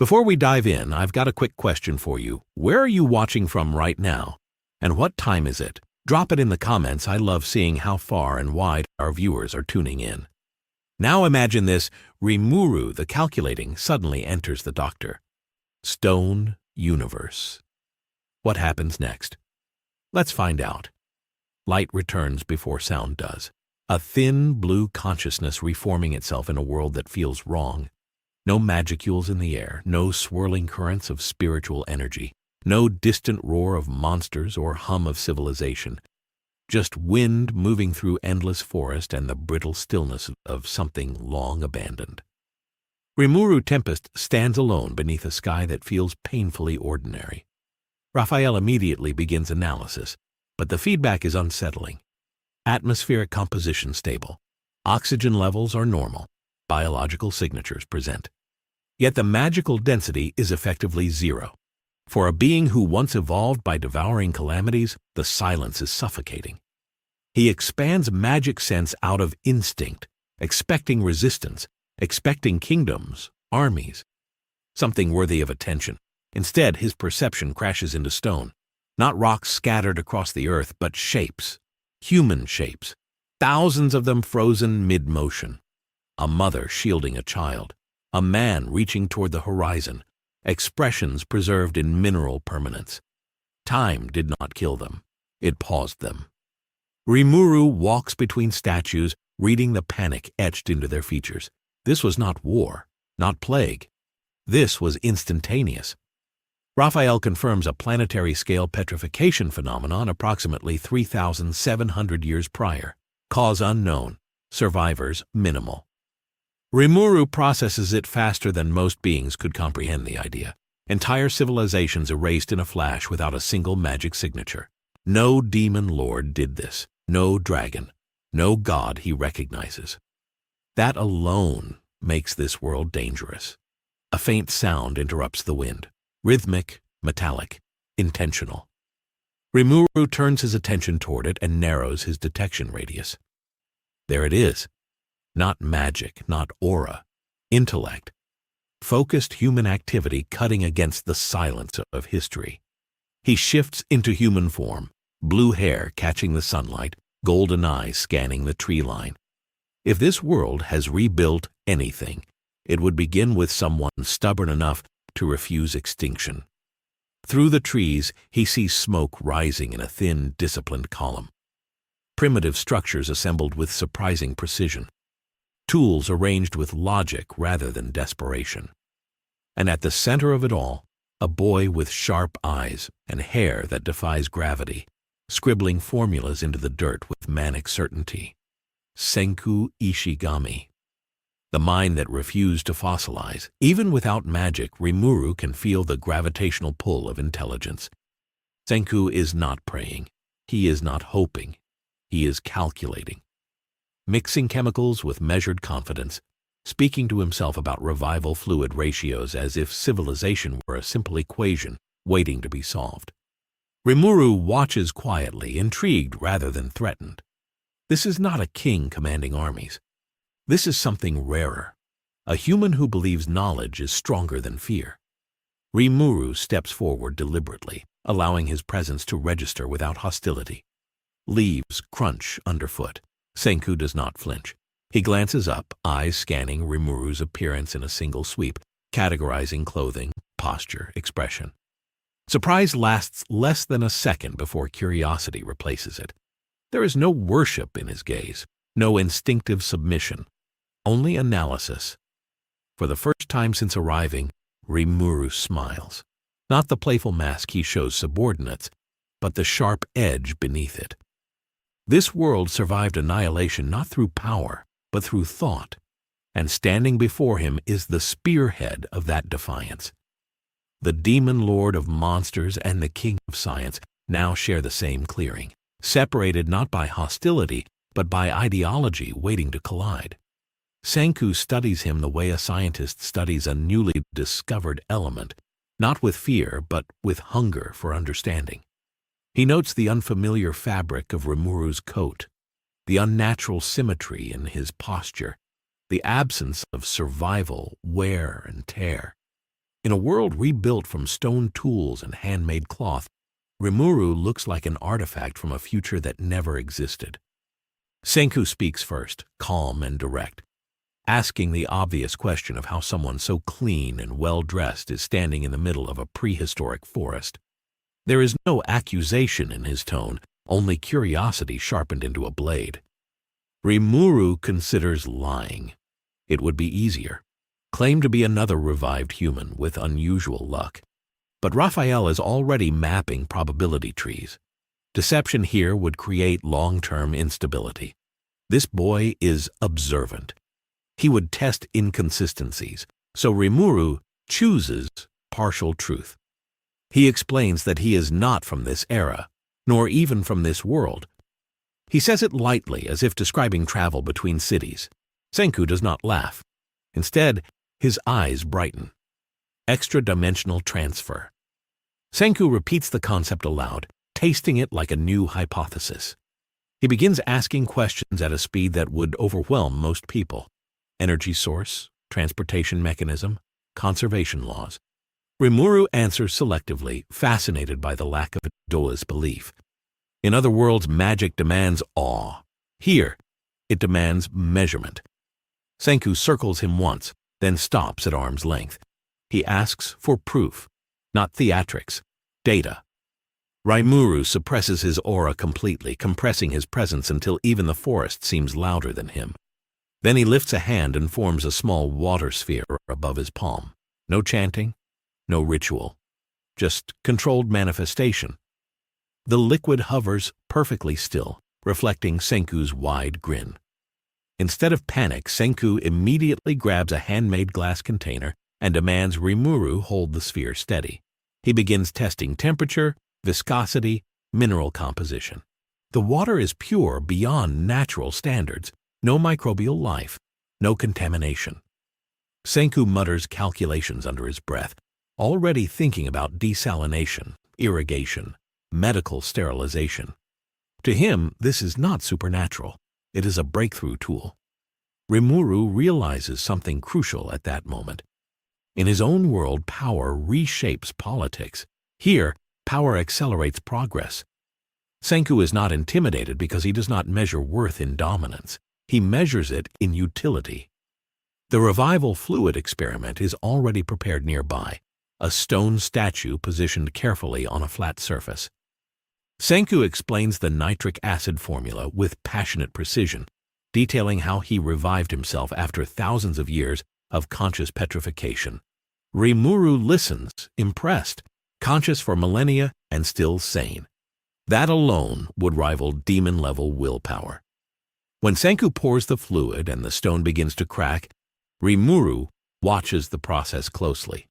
Before we dive in, I've got a quick question for you. Where are you watching from right now? And what time is it? Drop it in the comments. I love seeing how far and wide our viewers are tuning in. Now imagine this. Rimuru, the calculating, suddenly enters the doctor. Stone universe. What happens next? Let's find out. Light returns before sound does. A thin blue consciousness reforming itself in a world that feels wrong. No magicules in the air, no swirling currents of spiritual energy, no distant roar of monsters or hum of civilization. Just wind moving through endless forest and the brittle stillness of something long abandoned. Rimuru Tempest stands alone beneath a sky that feels painfully ordinary. Raphael immediately begins analysis, but the feedback is unsettling. Atmospheric composition stable. Oxygen levels are normal. Biological signatures present. Yet the magical density is effectively zero. For a being who once evolved by devouring calamities, the silence is suffocating. He expands magic sense out of instinct, expecting resistance, expecting kingdoms, armies, something worthy of attention. Instead, his perception crashes into stone. Not rocks scattered across the earth, but shapes, human shapes, thousands of them frozen mid-motion. A mother shielding a child, a man reaching toward the horizon, expressions preserved in mineral permanence. Time did not kill them, it paused them. Rimuru walks between statues, reading the panic etched into their features. This was not war, not plague. This was instantaneous. Raphael confirms a planetary-scale petrification phenomenon approximately 3,700 years prior. Cause unknown, survivors minimal. Rimuru processes it faster than most beings could comprehend the idea. Entire civilizations erased in a flash without a single magic signature. No demon lord did this, no dragon, no god he recognizes. That alone makes this world dangerous. A faint sound interrupts the wind. Rhythmic, metallic, intentional. Rimuru turns his attention toward it and narrows his detection radius. There it is. Not magic, not aura. Intellect. Focused human activity cutting against the silence of history. He shifts into human form, blue hair catching the sunlight, golden eyes scanning the tree line. If this world has rebuilt anything, it would begin with someone stubborn enough to refuse extinction. Through the trees, he sees smoke rising in a thin, disciplined column. Primitive structures assembled with surprising precision. Tools arranged with logic rather than desperation. And at the center of it all, a boy with sharp eyes and hair that defies gravity, scribbling formulas into the dirt with manic certainty. Senku Ishigami. The mind that refused to fossilize. Even without magic, Rimuru can feel the gravitational pull of intelligence. Senku is not praying. He is not hoping. He is calculating. Mixing chemicals with measured confidence, speaking to himself about revival fluid ratios as if civilization were a simple equation waiting to be solved. Rimuru watches quietly, intrigued rather than threatened. This is not a king commanding armies. This is something rarer, a human who believes knowledge is stronger than fear. Rimuru steps forward deliberately, allowing his presence to register without hostility. Leaves crunch underfoot. Senku does not flinch. He glances up, eyes scanning Rimuru's appearance in a single sweep, categorizing clothing, posture, expression. Surprise lasts less than a second before curiosity replaces it. There is no worship in his gaze, no instinctive submission, only analysis. For the first time since arriving, Rimuru smiles. Not the playful mask he shows subordinates, but the sharp edge beneath it. This world survived annihilation not through power, but through thought, and standing before him is the spearhead of that defiance. The demon lord of monsters and the king of science now share the same clearing, separated not by hostility, but by ideology waiting to collide. Senku studies him the way a scientist studies a newly discovered element, not with fear, but with hunger for understanding. He notes the unfamiliar fabric of Rimuru's coat, the unnatural symmetry in his posture, the absence of survival, wear and tear. In a world rebuilt from stone tools and handmade cloth, Rimuru looks like an artifact from a future that never existed. Senku speaks first, calm and direct, asking the obvious question of how someone so clean and well-dressed is standing in the middle of a prehistoric forest. There is no accusation in his tone, only curiosity sharpened into a blade. Rimuru considers lying. It would be easier. Claim to be another revived human with unusual luck. But Raphael is already mapping probability trees. Deception here would create long-term instability. This boy is observant. He would test inconsistencies, so Rimuru chooses partial truth. He explains that he is not from this era, nor even from this world. He says it lightly, as if describing travel between cities. Senku does not laugh. Instead, his eyes brighten. Extra-dimensional transfer. Senku repeats the concept aloud, tasting it like a new hypothesis. He begins asking questions at a speed that would overwhelm most people. Energy source, transportation mechanism, conservation laws. Rimuru answers selectively, fascinated by the lack of Doa's belief. In other worlds, magic demands awe. Here, it demands measurement. Senku circles him once, then stops at arm's length. He asks for proof, not theatrics, data. Rimuru suppresses his aura completely, compressing his presence until even the forest seems louder than him. Then he lifts a hand and forms a small water sphere above his palm. No chanting, no ritual, just controlled manifestation. The liquid hovers perfectly still, reflecting Senku's wide grin. Instead of panic, Senku immediately grabs a handmade glass container and demands Rimuru hold the sphere steady. He begins testing temperature, viscosity, mineral composition. The water is pure beyond natural standards, no microbial life, no contamination. Senku mutters calculations under his breath, already thinking about desalination, irrigation, medical sterilization. To him, this is not supernatural. It is a breakthrough tool. Rimuru realizes something crucial at that moment. In his own world, power reshapes politics. Here, power accelerates progress. Senku is not intimidated because he does not measure worth in dominance. He measures it in utility. The revival fluid experiment is already prepared nearby, a stone statue positioned carefully on a flat surface. Senku explains the nitric acid formula with passionate precision, detailing how he revived himself after thousands of years of conscious petrification. Rimuru listens, impressed, conscious for millennia and still sane. That alone would rival demon-level willpower. When Senku pours the fluid and the stone begins to crack, Rimuru watches the process closely.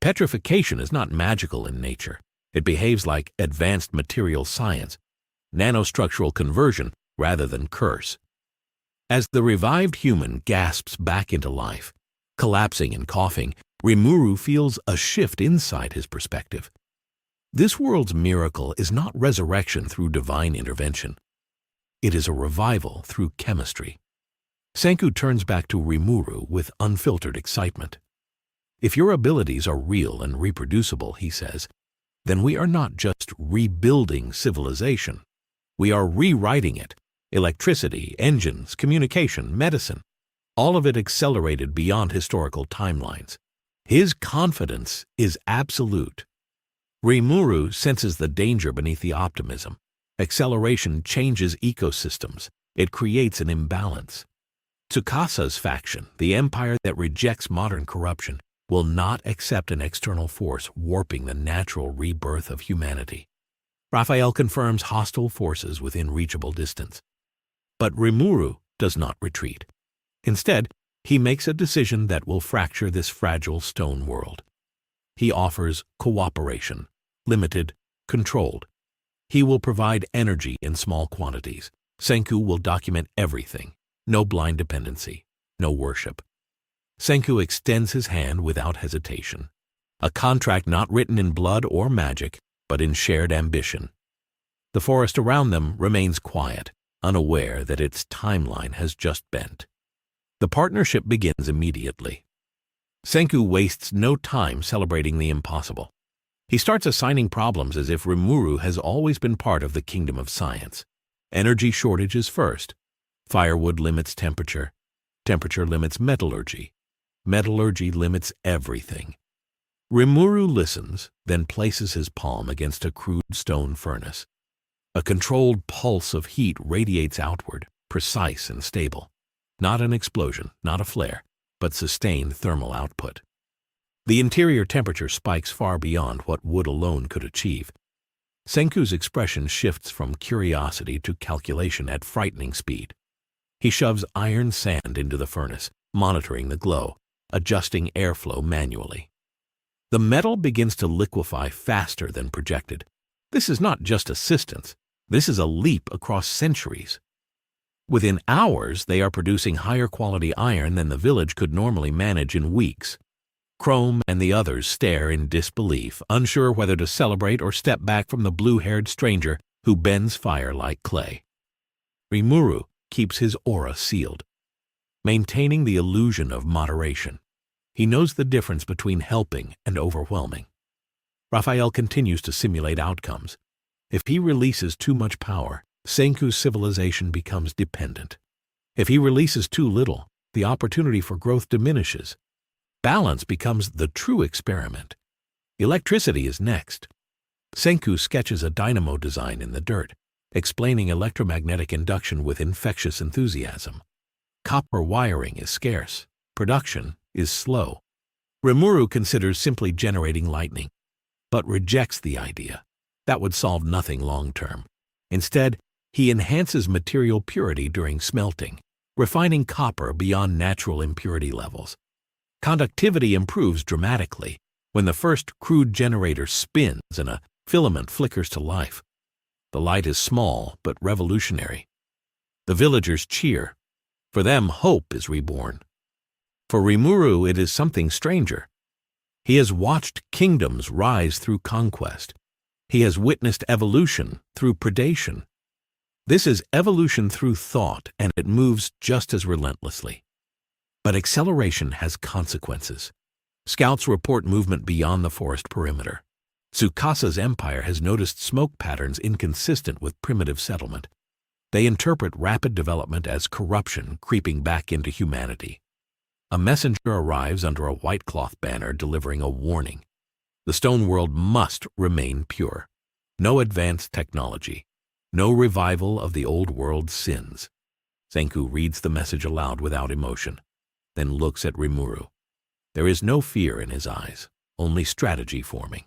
Petrification is not magical in nature. It behaves like advanced material science, nanostructural conversion rather than curse. As the revived human gasps back into life, collapsing and coughing, Rimuru feels a shift inside his perspective. This world's miracle is not resurrection through divine intervention. It is a revival through chemistry. Senku turns back to Rimuru with unfiltered excitement. If your abilities are real and reproducible, he says, then we are not just rebuilding civilization. We are rewriting it. Electricity, engines, communication, medicine, all of it accelerated beyond historical timelines. His confidence is absolute. Rimuru senses the danger beneath the optimism. Acceleration changes ecosystems. It creates an imbalance. Tsukasa's faction, the empire that rejects modern corruption, will not accept an external force warping the natural rebirth of humanity. Raphael confirms hostile forces within reachable distance. But Rimuru does not retreat. Instead, he makes a decision that will fracture this fragile stone world. He offers cooperation, limited, controlled. He will provide energy in small quantities. Senku will document everything. No blind dependency, no worship. Senku extends his hand without hesitation. A contract not written in blood or magic, but in shared ambition. The forest around them remains quiet, unaware that its timeline has just bent. The partnership begins immediately. Senku wastes no time celebrating the impossible. He starts assigning problems as if Rimuru has always been part of the kingdom of science. Energy shortages first. Firewood limits temperature. Temperature limits metallurgy. Metallurgy limits everything. Rimuru listens, then places his palm against a crude stone furnace. A controlled pulse of heat radiates outward, precise and stable. Not an explosion, not a flare, but sustained thermal output. The interior temperature spikes far beyond what wood alone could achieve. Senku's expression shifts from curiosity to calculation at frightening speed. He shoves iron sand into the furnace, monitoring the glow, adjusting airflow manually. The metal begins to liquefy faster than projected. This is not just assistance. This is a leap across centuries. Within hours, they are producing higher quality iron than the village could normally manage in weeks. Chrome and the others stare in disbelief, unsure whether to celebrate or step back from the blue-haired stranger who bends fire like clay. Rimuru keeps his aura sealed, maintaining the illusion of moderation. He knows the difference between helping and overwhelming. Raphael continues to simulate outcomes. If he releases too much power, Senku's civilization becomes dependent. If he releases too little, the opportunity for growth diminishes. Balance becomes the true experiment. Electricity is next. Senku sketches a dynamo design in the dirt, explaining electromagnetic induction with infectious enthusiasm. Copper wiring is scarce. Production is slow. Rimuru considers simply generating lightning, but rejects the idea. That would solve nothing long-term. Instead, he enhances material purity during smelting, refining copper beyond natural impurity levels. Conductivity improves dramatically when the first crude generator spins and a filament flickers to life. The light is small but revolutionary. The villagers cheer. For them, hope is reborn. For Rimuru, it is something stranger. He has watched kingdoms rise through conquest. He has witnessed evolution through predation. This is evolution through thought, and it moves just as relentlessly. But acceleration has consequences. Scouts report movement beyond the forest perimeter. Tsukasa's empire has noticed smoke patterns inconsistent with primitive settlement. They interpret rapid development as corruption creeping back into humanity. A messenger arrives under a white cloth banner delivering a warning. The stone world must remain pure. No advanced technology. No revival of the old world's sins. Senku reads the message aloud without emotion, then looks at Rimuru. There is no fear in his eyes, only strategy forming.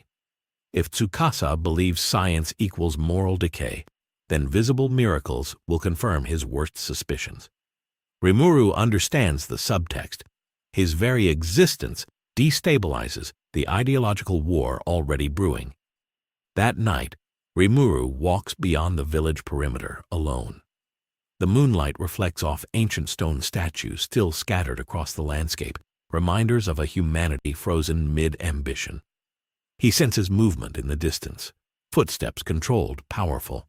If Tsukasa believes science equals moral decay, then visible miracles will confirm his worst suspicions. Rimuru understands the subtext. His very existence destabilizes the ideological war already brewing. That night, Rimuru walks beyond the village perimeter alone. The moonlight reflects off ancient stone statues still scattered across the landscape, reminders of a humanity frozen mid-ambition. He senses movement in the distance, footsteps controlled, powerful.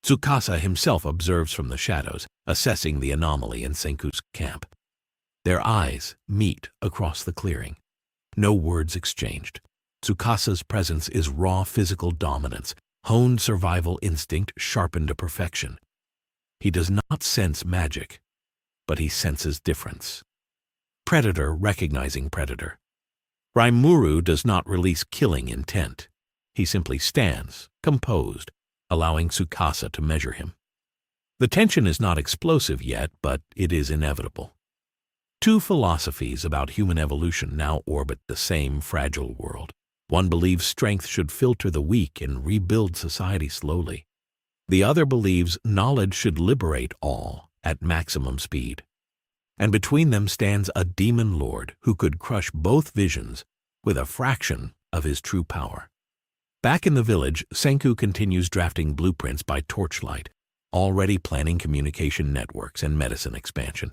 Tsukasa himself observes from the shadows, assessing the anomaly in Senku's camp. Their eyes meet across the clearing. No words exchanged. Tsukasa's presence is raw physical dominance, honed survival instinct sharpened to perfection. He does not sense magic, but he senses difference. Predator recognizing predator. Rimuru does not release killing intent. He simply stands, composed, allowing Tsukasa to measure him. The tension is not explosive yet, but it is inevitable. Two philosophies about human evolution now orbit the same fragile world. One believes strength should filter the weak and rebuild society slowly. The other believes knowledge should liberate all at maximum speed. And between them stands a demon lord who could crush both visions with a fraction of his true power. Back in the village, Senku continues drafting blueprints by torchlight, already planning communication networks and medicine expansion.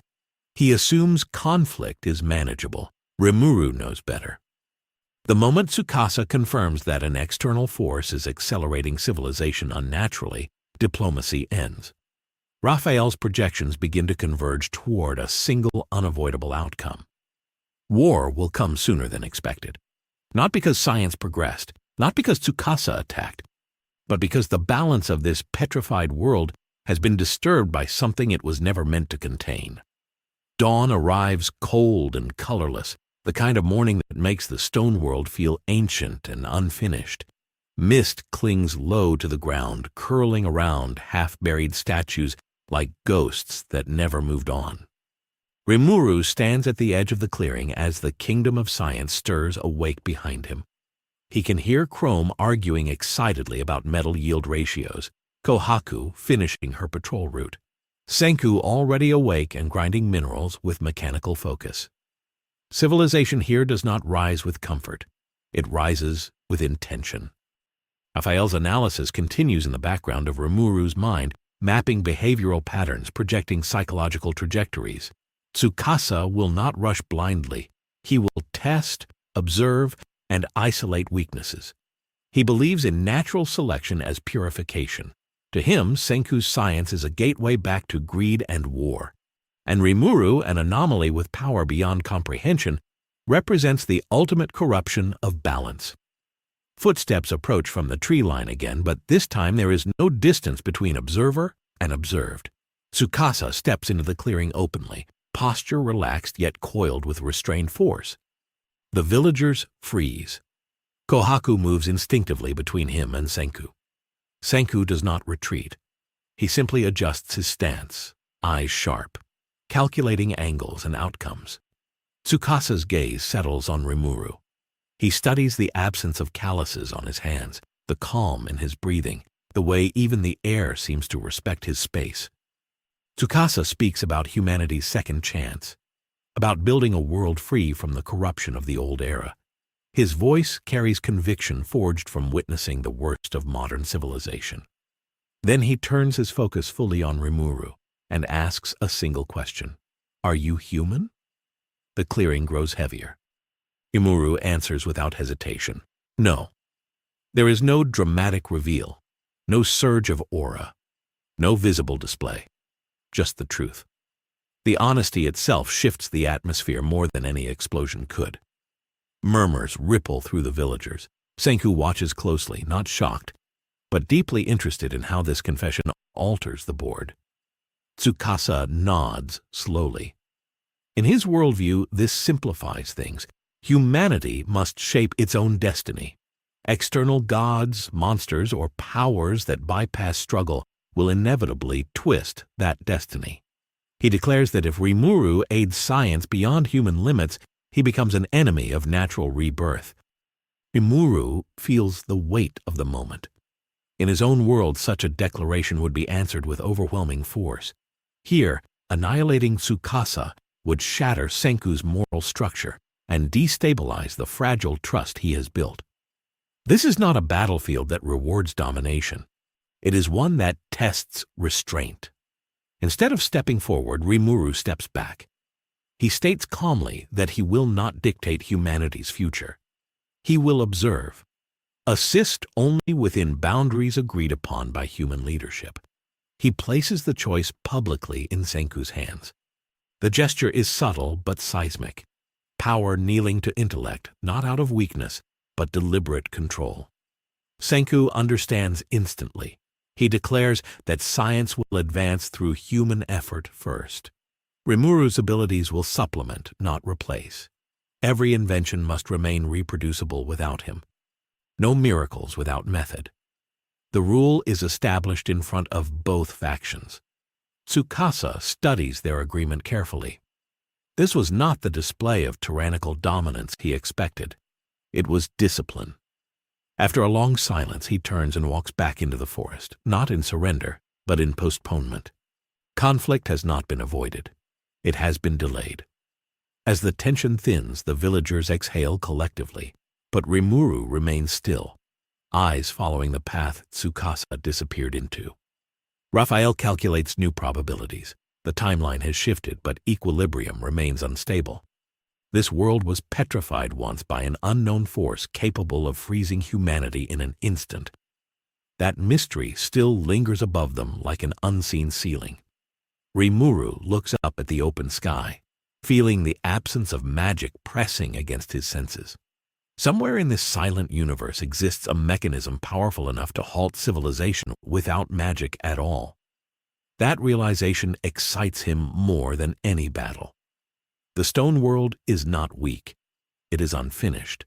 He assumes conflict is manageable. Rimuru knows better. The moment Tsukasa confirms that an external force is accelerating civilization unnaturally, diplomacy ends. Raphael's projections begin to converge toward a single unavoidable outcome. War will come sooner than expected. Not because science progressed, not because Tsukasa attacked, but because the balance of this petrified world has been disturbed by something it was never meant to contain. Dawn arrives cold and colorless, the kind of morning that makes the stone world feel ancient and unfinished. Mist clings low to the ground, curling around half-buried statues like ghosts that never moved on. Rimuru stands at the edge of the clearing as the kingdom of science stirs awake behind him. He can hear Chrome arguing excitedly about metal yield ratios, Kohaku finishing her patrol route, Senku already awake and grinding minerals with mechanical focus. Civilization here does not rise with comfort. It rises with intention. Raphael's analysis continues in the background of Rimuru's mind, mapping behavioral patterns, projecting psychological trajectories. Tsukasa will not rush blindly. He will test, observe, and isolate weaknesses. He believes in natural selection as purification. To him, Senku's science is a gateway back to greed and war. And Rimuru, an anomaly with power beyond comprehension, represents the ultimate corruption of balance. Footsteps approach from the tree line again, but this time there is no distance between observer and observed. Tsukasa steps into the clearing openly, posture relaxed yet coiled with restrained force. The villagers freeze. Kohaku moves instinctively between him and Senku. Senku does not retreat. He simply adjusts his stance, eyes sharp, calculating angles and outcomes. Tsukasa's gaze settles on Rimuru. He studies the absence of calluses on his hands, the calm in his breathing, the way even the air seems to respect his space. Tsukasa speaks about humanity's second chance, about building a world free from the corruption of the old era. His voice carries conviction forged from witnessing the worst of modern civilization. Then he turns his focus fully on Rimuru and asks a single question. Are you human? The clearing grows heavier. Rimuru answers without hesitation. No. There is no dramatic reveal, no surge of aura, no visible display, just the truth. The honesty itself shifts the atmosphere more than any explosion could. Murmurs ripple through the villagers. Senku watches closely, not shocked, but deeply interested in how this confession alters the board. Tsukasa nods slowly. In his worldview, this simplifies things. Humanity must shape its own destiny. External gods, monsters, or powers that bypass struggle will inevitably twist that destiny. He declares that if Rimuru aids science beyond human limits, he becomes an enemy of natural rebirth. Rimuru feels the weight of the moment. In his own world, such a declaration would be answered with overwhelming force. Here, annihilating Tsukasa would shatter Senku's moral structure and destabilize the fragile trust he has built. This is not a battlefield that rewards domination. It is one that tests restraint. Instead of stepping forward, Rimuru steps back. He states calmly that he will not dictate humanity's future. He will observe, assist only within boundaries agreed upon by human leadership. He places the choice publicly in Senku's hands. The gesture is subtle but seismic. Power kneeling to intellect, not out of weakness, but deliberate control. Senku understands instantly. He declares that science will advance through human effort first. Rimuru's abilities will supplement, not replace. Every invention must remain reproducible without him. No miracles without method. The rule is established in front of both factions. Tsukasa studies their agreement carefully. This was not the display of tyrannical dominance he expected. It was discipline. After a long silence, he turns and walks back into the forest, not in surrender, but in postponement. Conflict has not been avoided. It has been delayed. As the tension thins, the villagers exhale collectively, but Rimuru remains still, eyes following the path Tsukasa disappeared into. Raphael calculates new probabilities. The timeline has shifted, but equilibrium remains unstable. This world was petrified once by an unknown force capable of freezing humanity in an instant. That mystery still lingers above them like an unseen ceiling. Rimuru looks up at the open sky. feeling the absence of magic pressing against his senses. Somewhere in this silent universe exists a mechanism powerful enough to halt civilization without magic at all. That realization excites him more than any battle. The stone world is not weak. It is unfinished.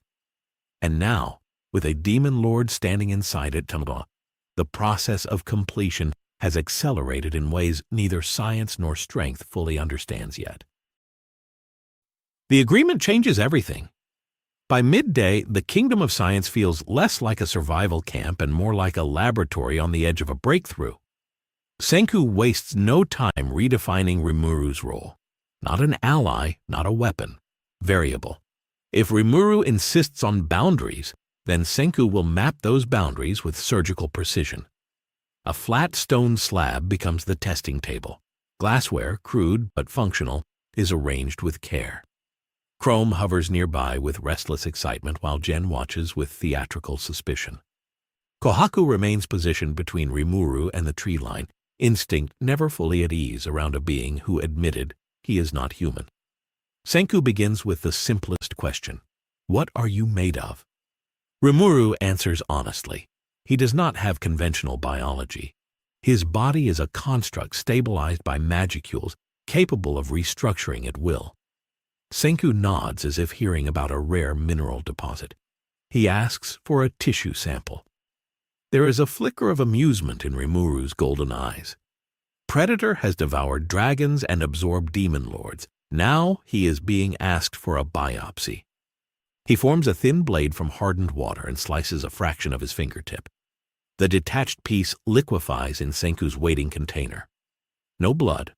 And now, with a demon lord standing inside it, the process of completion has accelerated in ways neither science nor strength fully understands yet. The agreement changes everything. By midday, the kingdom of science feels less like a survival camp and more like a laboratory on the edge of a breakthrough. Senku wastes no time redefining Rimuru's role. Not an ally, not a weapon. Variable. If Rimuru insists on boundaries, then Senku will map those boundaries with surgical precision. A flat stone slab becomes the testing table. Glassware, crude but functional, is arranged with care. Chrome hovers nearby with restless excitement while Gen watches with theatrical suspicion. Kohaku remains positioned between Rimuru and the tree line, instinct never fully at ease around a being who admitted he is not human. Senku begins with the simplest question: what are you made of? Rimuru answers honestly. He does not have conventional biology. His body is a construct stabilized by magicules capable of restructuring at will. Senku nods as if hearing about a rare mineral deposit. He asks for a tissue sample. There is a flicker of amusement in Rimuru's golden eyes. Predator has devoured dragons and absorbed demon lords. Now he is being asked for a biopsy. He forms a thin blade from hardened water and slices a fraction of his fingertip. The detached piece liquefies in Senku's waiting container. No blood,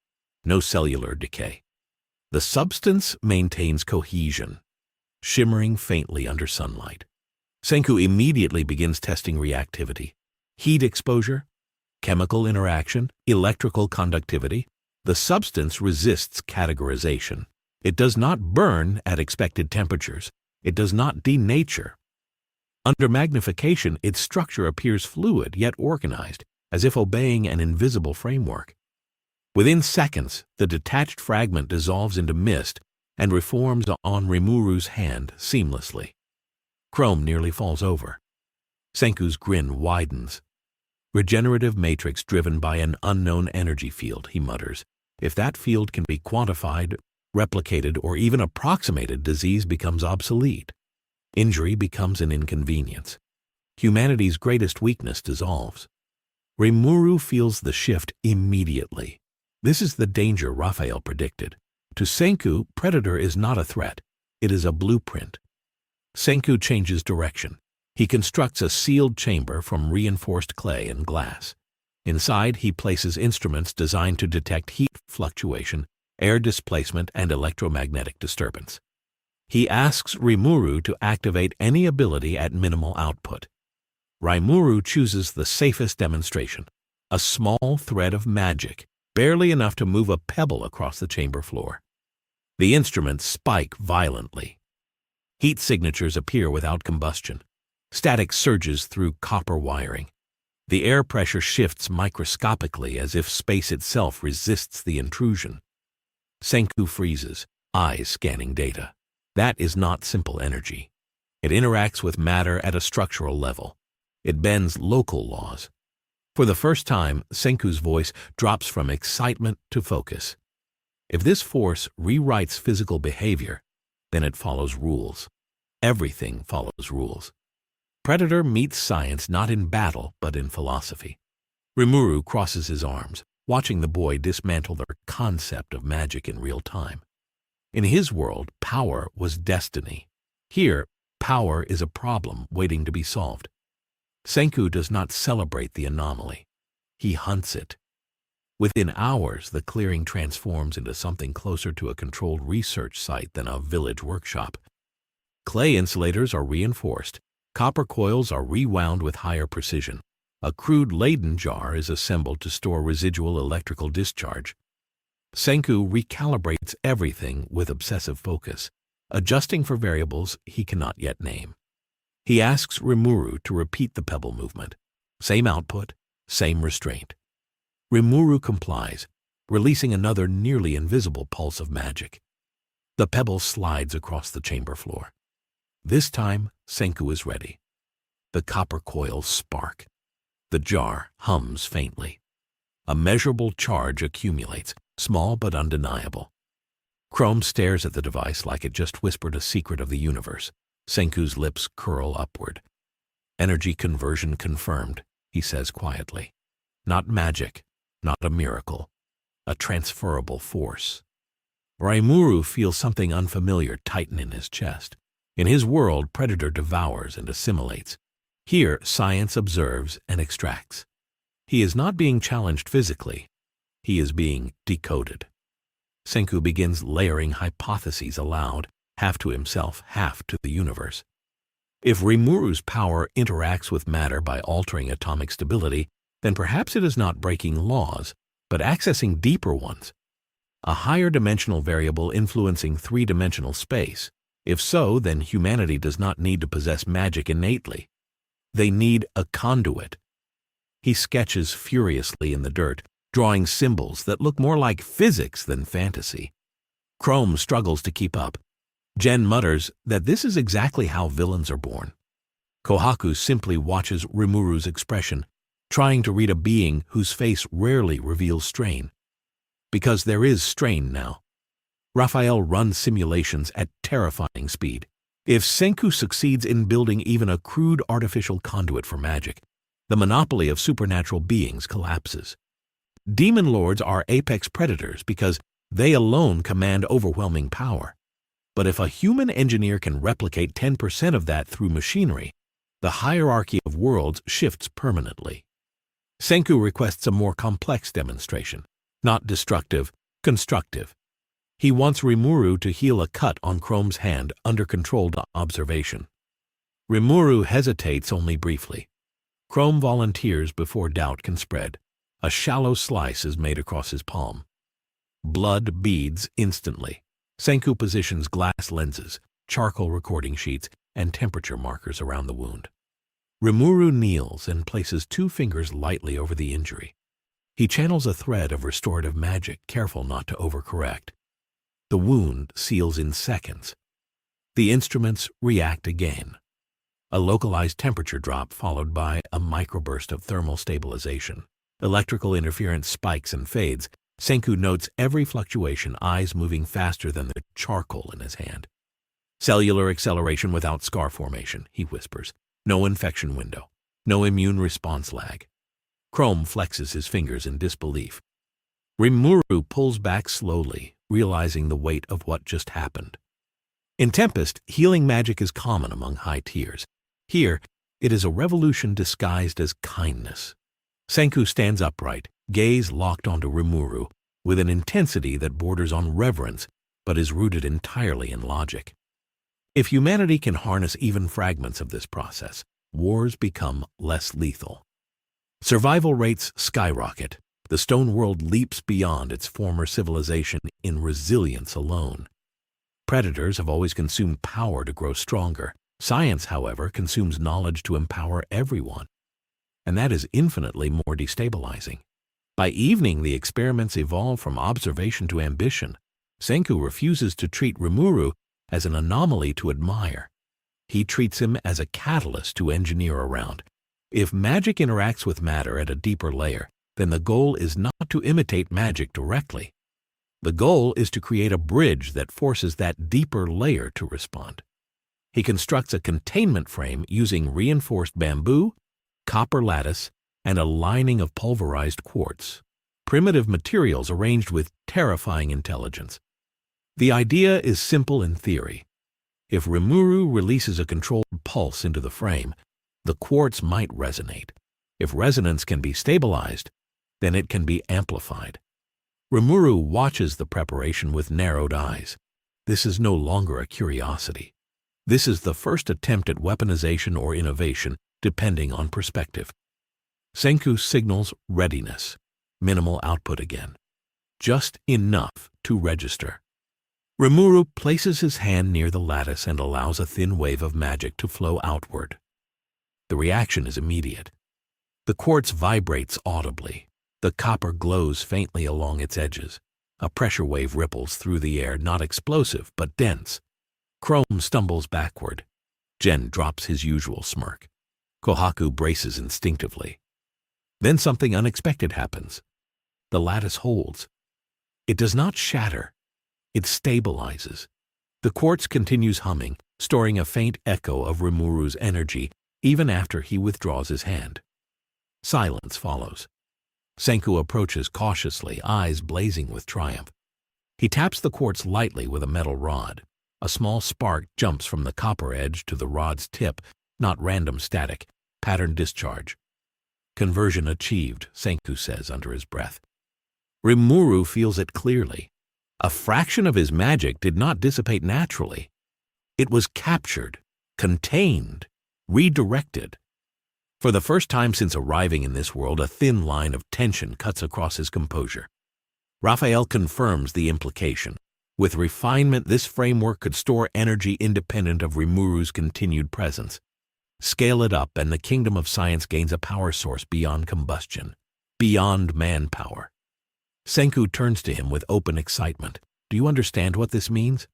no cellular decay. The substance maintains cohesion, shimmering faintly under sunlight. Senku immediately begins testing reactivity. Heat exposure, chemical interaction, electrical conductivity. The substance resists categorization. It does not burn at expected temperatures. It does not denature. Under magnification, its structure appears fluid yet organized, as if obeying an invisible framework. Within seconds, the detached fragment dissolves into mist and reforms on Rimuru's hand seamlessly. Chrome nearly falls over. Senku's grin widens. Regenerative matrix driven by an unknown energy field, he mutters. If that field can be quantified, replicated, or even approximated, disease becomes obsolete. Injury becomes an inconvenience. Humanity's greatest weakness dissolves. Rimuru feels the shift immediately. This is the danger Raphael predicted. To Senku, Predator is not a threat. It is a blueprint. Senku changes direction. He constructs a sealed chamber from reinforced clay and glass. Inside, he places instruments designed to detect heat fluctuation, air displacement, and electromagnetic disturbance. He asks Rimuru to activate any ability at minimal output. Rimuru chooses the safest demonstration, a small thread of magic, barely enough to move a pebble across the chamber floor. The instruments spike violently. Heat signatures appear without combustion. Static surges through copper wiring. The air pressure shifts microscopically as if space itself resists the intrusion. Senku freezes, eyes scanning data. That is not simple energy. It interacts with matter at a structural level. It bends local laws. For the first time, Senku's voice drops from excitement to focus. If this force rewrites physical behavior, then it follows rules. Everything follows rules. Predator meets science not in battle, but in philosophy. Rimuru crosses his arms, watching the boy dismantle the concept of magic in real time. In his world, power was destiny. Here, power is a problem waiting to be solved. Senku does not celebrate the anomaly. He hunts it. Within hours, the clearing transforms into something closer to a controlled research site than a village workshop. Clay insulators are reinforced. Copper coils are rewound with higher precision. A crude Leyden jar is assembled to store residual electrical discharge. Senku recalibrates everything with obsessive focus, adjusting for variables he cannot yet name. He asks Rimuru to repeat the pebble movement. Same output, same restraint. Rimuru complies, releasing another nearly invisible pulse of magic. The pebble slides across the chamber floor. This time, Senku is ready. The copper coils spark. The jar hums faintly. A measurable charge accumulates, small but undeniable. Chrome stares at the device like it just whispered a secret of the universe. Senku's lips curl upward. Energy conversion confirmed, he says quietly. Not magic, not a miracle, a transferable force. Rimuru feels something unfamiliar tighten in his chest. In his world, Predator devours and assimilates. Here, science observes and extracts. He is not being challenged physically. He is being decoded. Senku begins layering hypotheses aloud, half to himself, half to the universe. If Rimuru's power interacts with matter by altering atomic stability, then perhaps it is not breaking laws, but accessing deeper ones. A higher dimensional variable influencing three-dimensional space. If so, then humanity does not need to possess magic innately. They need a conduit. He sketches furiously in the dirt, drawing symbols that look more like physics than fantasy. Chrome struggles to keep up. Gen mutters that this is exactly how villains are born. Kohaku simply watches Rimuru's expression, trying to read a being whose face rarely reveals strain. Because there is strain now. Raphael runs simulations at terrifying speed. If Senku succeeds in building even a crude artificial conduit for magic, the monopoly of supernatural beings collapses. Demon lords are apex predators because they alone command overwhelming power. But if a human engineer can replicate 10% of that through machinery, the hierarchy of worlds shifts permanently. Senku requests a more complex demonstration, not destructive, constructive. He wants Rimuru to heal a cut on Chrome's hand under controlled observation. Rimuru hesitates only briefly. Chrome volunteers before doubt can spread. A shallow slice is made across his palm. Blood beads instantly. Senku positions glass lenses, charcoal recording sheets, and temperature markers around the wound. Rimuru kneels and places 2 fingers lightly over the injury. He channels a thread of restorative magic, careful not to overcorrect. The wound seals in seconds. The instruments react again. A localized temperature drop followed by a microburst of thermal stabilization. Electrical interference spikes and fades. Senku notes every fluctuation, eyes moving faster than the charcoal in his hand. Cellular acceleration without scar formation, he whispers. No infection window. No immune response lag. Chrome flexes his fingers in disbelief. Rimuru pulls back slowly, realizing the weight of what just happened. In Tempest, healing magic is common among high tiers. Here, it is a revolution disguised as kindness. Senku stands upright, gaze locked onto Rimuru, with an intensity that borders on reverence, but is rooted entirely in logic. If humanity can harness even fragments of this process, wars become less lethal. Survival rates skyrocket. The stone world leaps beyond its former civilization in resilience alone. Predators have always consumed power to grow stronger. Science, however, consumes knowledge to empower everyone. And that is infinitely more destabilizing. By evening, the experiments evolve from observation to ambition. Senku refuses to treat Rimuru as an anomaly to admire. He treats him as a catalyst to engineer around. If magic interacts with matter at a deeper layer, then the goal is not to imitate magic directly. The goal is to create a bridge that forces that deeper layer to respond. He constructs a containment frame using reinforced bamboo, copper lattice, and a lining of pulverized quartz. Primitive materials arranged with terrifying intelligence. The idea is simple in theory. If Rimuru releases a controlled pulse into the frame, the quartz might resonate. If resonance can be stabilized, then it can be amplified. Rimuru watches the preparation with narrowed eyes. This is no longer a curiosity. This is the first attempt at weaponization or innovation, depending on perspective. Senku signals readiness. Minimal output again. Just enough to register. Rimuru places his hand near the lattice and allows a thin wave of magic to flow outward. The reaction is immediate. The quartz vibrates audibly. The copper glows faintly along its edges. A pressure wave ripples through the air, not explosive, but dense. Chrome stumbles backward. Gen drops his usual smirk. Kohaku braces instinctively. Then something unexpected happens. The lattice holds. It does not shatter. It stabilizes. The quartz continues humming, storing a faint echo of Rimuru's energy even after he withdraws his hand. Silence follows. Senku approaches cautiously, eyes blazing with triumph. He taps the quartz lightly with a metal rod. A small spark jumps from the copper edge to the rod's tip, not random static, patterned discharge. Conversion achieved, Senku says under his breath. Rimuru feels it clearly. A fraction of his magic did not dissipate naturally. It was captured, contained, redirected. For the first time since arriving in this world, a thin line of tension cuts across his composure. Raphael confirms the implication. With refinement, this framework could store energy independent of Rimuru's continued presence. Scale it up, and the kingdom of science gains a power source beyond combustion, beyond manpower. Senku turns to him with open excitement. Do you understand what this means?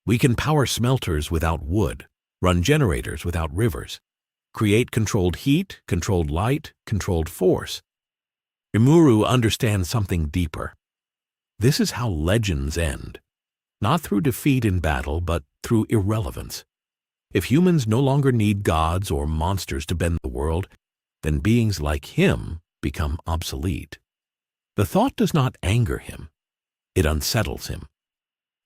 We can power smelters without wood, run generators without rivers, create controlled heat, controlled light, controlled force. Rimuru understands something deeper. This is how legends end. Not through defeat in battle, but through irrelevance. If humans no longer need gods or monsters to bend the world, then beings like him become obsolete. The thought does not anger him. It unsettles him.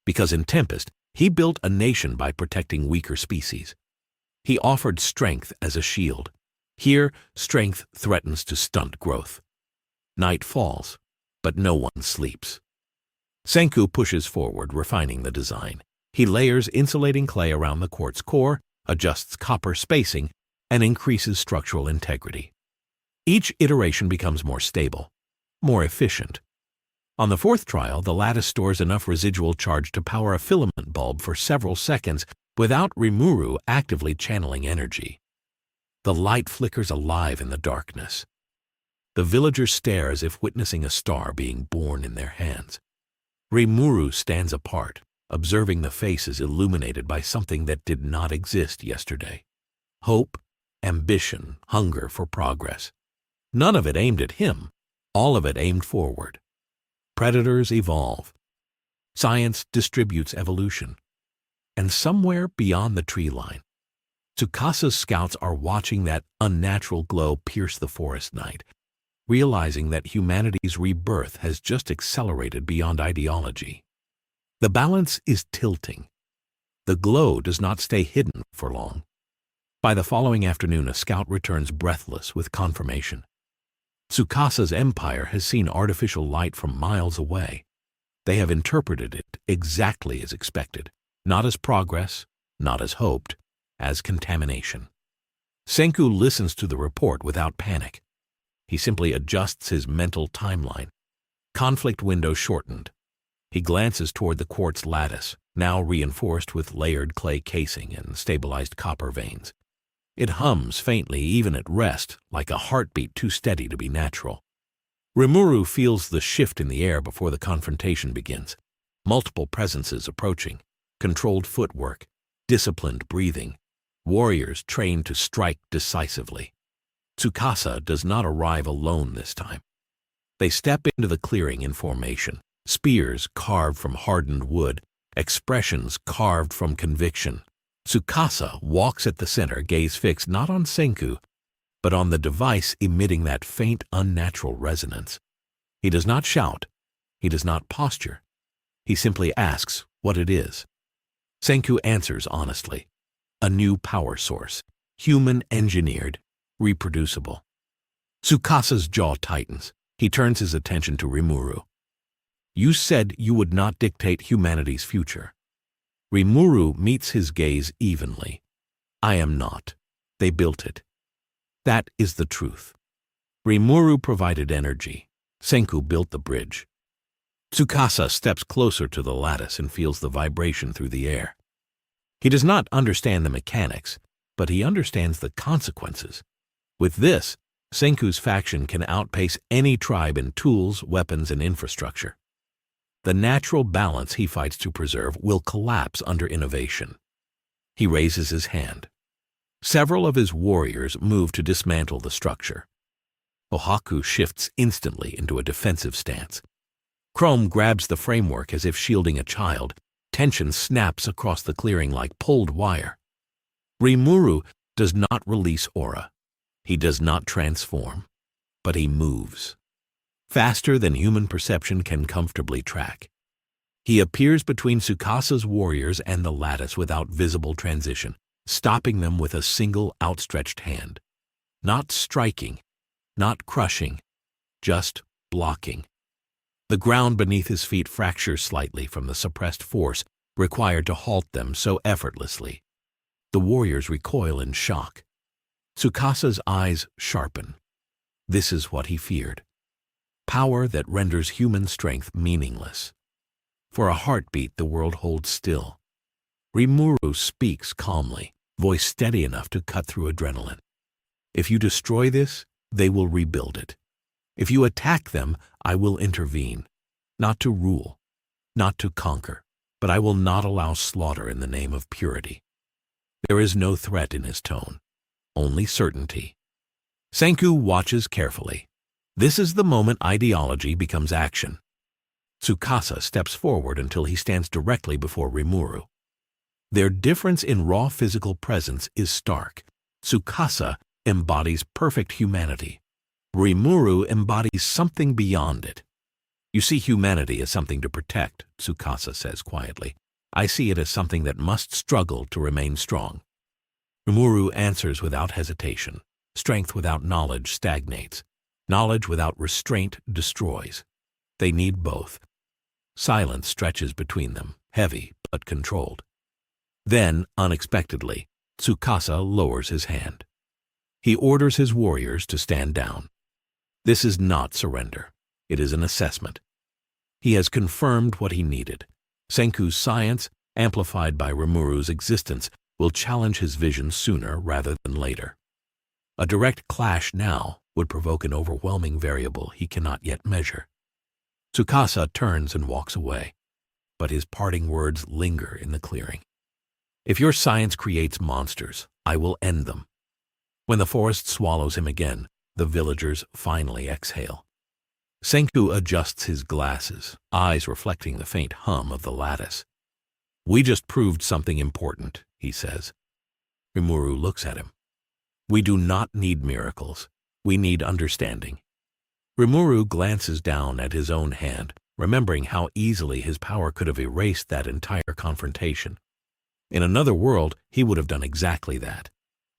Because in Tempest, he built a nation by protecting weaker species. He offered strength as a shield. Here, strength threatens to stunt growth. Night falls, but no one sleeps. Senku pushes forward, refining the design. He layers insulating clay around the quartz core, adjusts copper spacing, and increases structural integrity. Each iteration becomes more stable, more efficient. On the fourth trial, the lattice stores enough residual charge to power a filament bulb for several seconds without Rimuru actively channeling energy. The light flickers alive in the darkness. The villagers stare as if witnessing a star being born in their hands. Rimuru stands apart, observing the faces illuminated by something that did not exist yesterday. Hope, ambition, hunger for progress. None of it aimed at him, all of it aimed forward. Predators evolve. Science distributes evolution. And somewhere beyond the tree line, Tsukasa's scouts are watching that unnatural glow pierce the forest night, realizing that humanity's rebirth has just accelerated beyond ideology. The balance is tilting. The glow does not stay hidden for long. By the following afternoon, a scout returns breathless with confirmation. Tsukasa's empire has seen artificial light from miles away. They have interpreted it exactly as expected, not as progress, not as hoped, as contamination. Senku listens to the report without panic. He simply adjusts his mental timeline. Conflict window shortened. He glances toward the quartz lattice, now reinforced with layered clay casing and stabilized copper veins. It hums faintly even at rest, like a heartbeat too steady to be natural. Rimuru feels the shift in the air before the confrontation begins. Multiple presences approaching, controlled footwork, disciplined breathing, warriors trained to strike decisively. Tsukasa does not arrive alone this time. They step into the clearing in formation, spears carved from hardened wood, expressions carved from conviction. Tsukasa walks at the center, gaze fixed not on Senku, but on the device emitting that faint, unnatural resonance. He does not shout. He does not posture. He simply asks what it is. Senku answers honestly. A new power source, human-engineered, reproducible. Tsukasa's jaw tightens. He turns his attention to Rimuru. You said you would not dictate humanity's future. Rimuru meets his gaze evenly. I am not. They built it. That is the truth. Rimuru provided energy. Senku built the bridge. Tsukasa steps closer to the lattice and feels the vibration through the air. He does not understand the mechanics, but he understands the consequences. With this, Senku's faction can outpace any tribe in tools, weapons, and infrastructure. The natural balance he fights to preserve will collapse under innovation. He raises his hand. Several of his warriors move to dismantle the structure. Kohaku shifts instantly into a defensive stance. Chrome grabs the framework as if shielding a child. Tension snaps across the clearing like pulled wire. Rimuru does not release aura. He does not transform, but he moves. Faster than human perception can comfortably track. He appears between Tsukasa's warriors and the lattice without visible transition, stopping them with a single outstretched hand. Not striking, not crushing, just blocking. The ground beneath his feet fractures slightly from the suppressed force required to halt them so effortlessly. The warriors recoil in shock. Tsukasa's eyes sharpen. This is what he feared. Power that renders human strength meaningless. For a heartbeat, the world holds still. Rimuru speaks calmly, voice steady enough to cut through adrenaline. If you destroy this, they will rebuild it. If you attack them, I will intervene. Not to rule, not to conquer, but I will not allow slaughter in the name of purity. There is no threat in his tone, only certainty. Senku watches carefully. This is the moment ideology becomes action. Tsukasa steps forward until he stands directly before Rimuru. Their difference in raw physical presence is stark. Tsukasa embodies perfect humanity. Rimuru embodies something beyond it. You see humanity as something to protect, Tsukasa says quietly. I see it as something that must struggle to remain strong. Rimuru answers without hesitation. Strength without knowledge stagnates. Knowledge without restraint destroys. They need both. Silence stretches between them, heavy but controlled. Then, unexpectedly, Tsukasa lowers his hand. He orders his warriors to stand down. This is not surrender. It is an assessment. He has confirmed what he needed. Senku's science, amplified by Rimuru's existence, will challenge his vision sooner rather than later. A direct clash now would provoke an overwhelming variable he cannot yet measure. Tsukasa turns and walks away, but his parting words linger in the clearing. If your science creates monsters, I will end them. When the forest swallows him again, the villagers finally exhale. Senku adjusts his glasses, eyes reflecting the faint hum of the lattice. We just proved something important, he says. Rimuru looks at him. We do not need miracles. We need understanding. Rimuru glances down at his own hand, remembering how easily his power could have erased that entire confrontation. In another world, he would have done exactly that.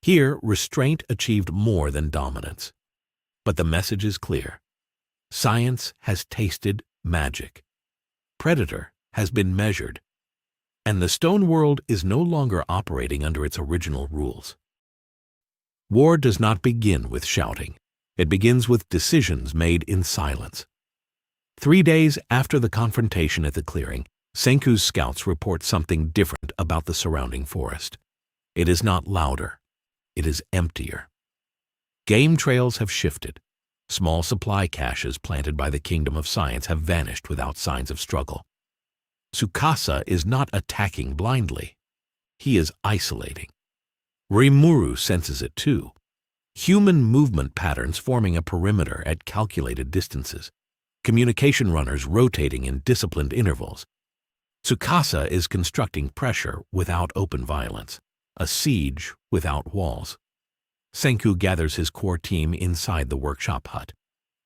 Here, restraint achieved more than dominance. But the message is clear. Science has tasted magic. Predator has been measured. And the stone world is no longer operating under its original rules. War does not begin with shouting. It begins with decisions made in silence. 3 days after the confrontation at the clearing, Senku's scouts report something different about the surrounding forest. It is not louder. It is emptier. Game trails have shifted. Small supply caches planted by the Kingdom of Science have vanished without signs of struggle. Tsukasa is not attacking blindly. He is isolating. Rimuru senses it too. Human movement patterns forming a perimeter at calculated distances. Communication runners rotating in disciplined intervals. Tsukasa is constructing pressure without open violence. A siege without walls. Senku gathers his core team inside the workshop hut.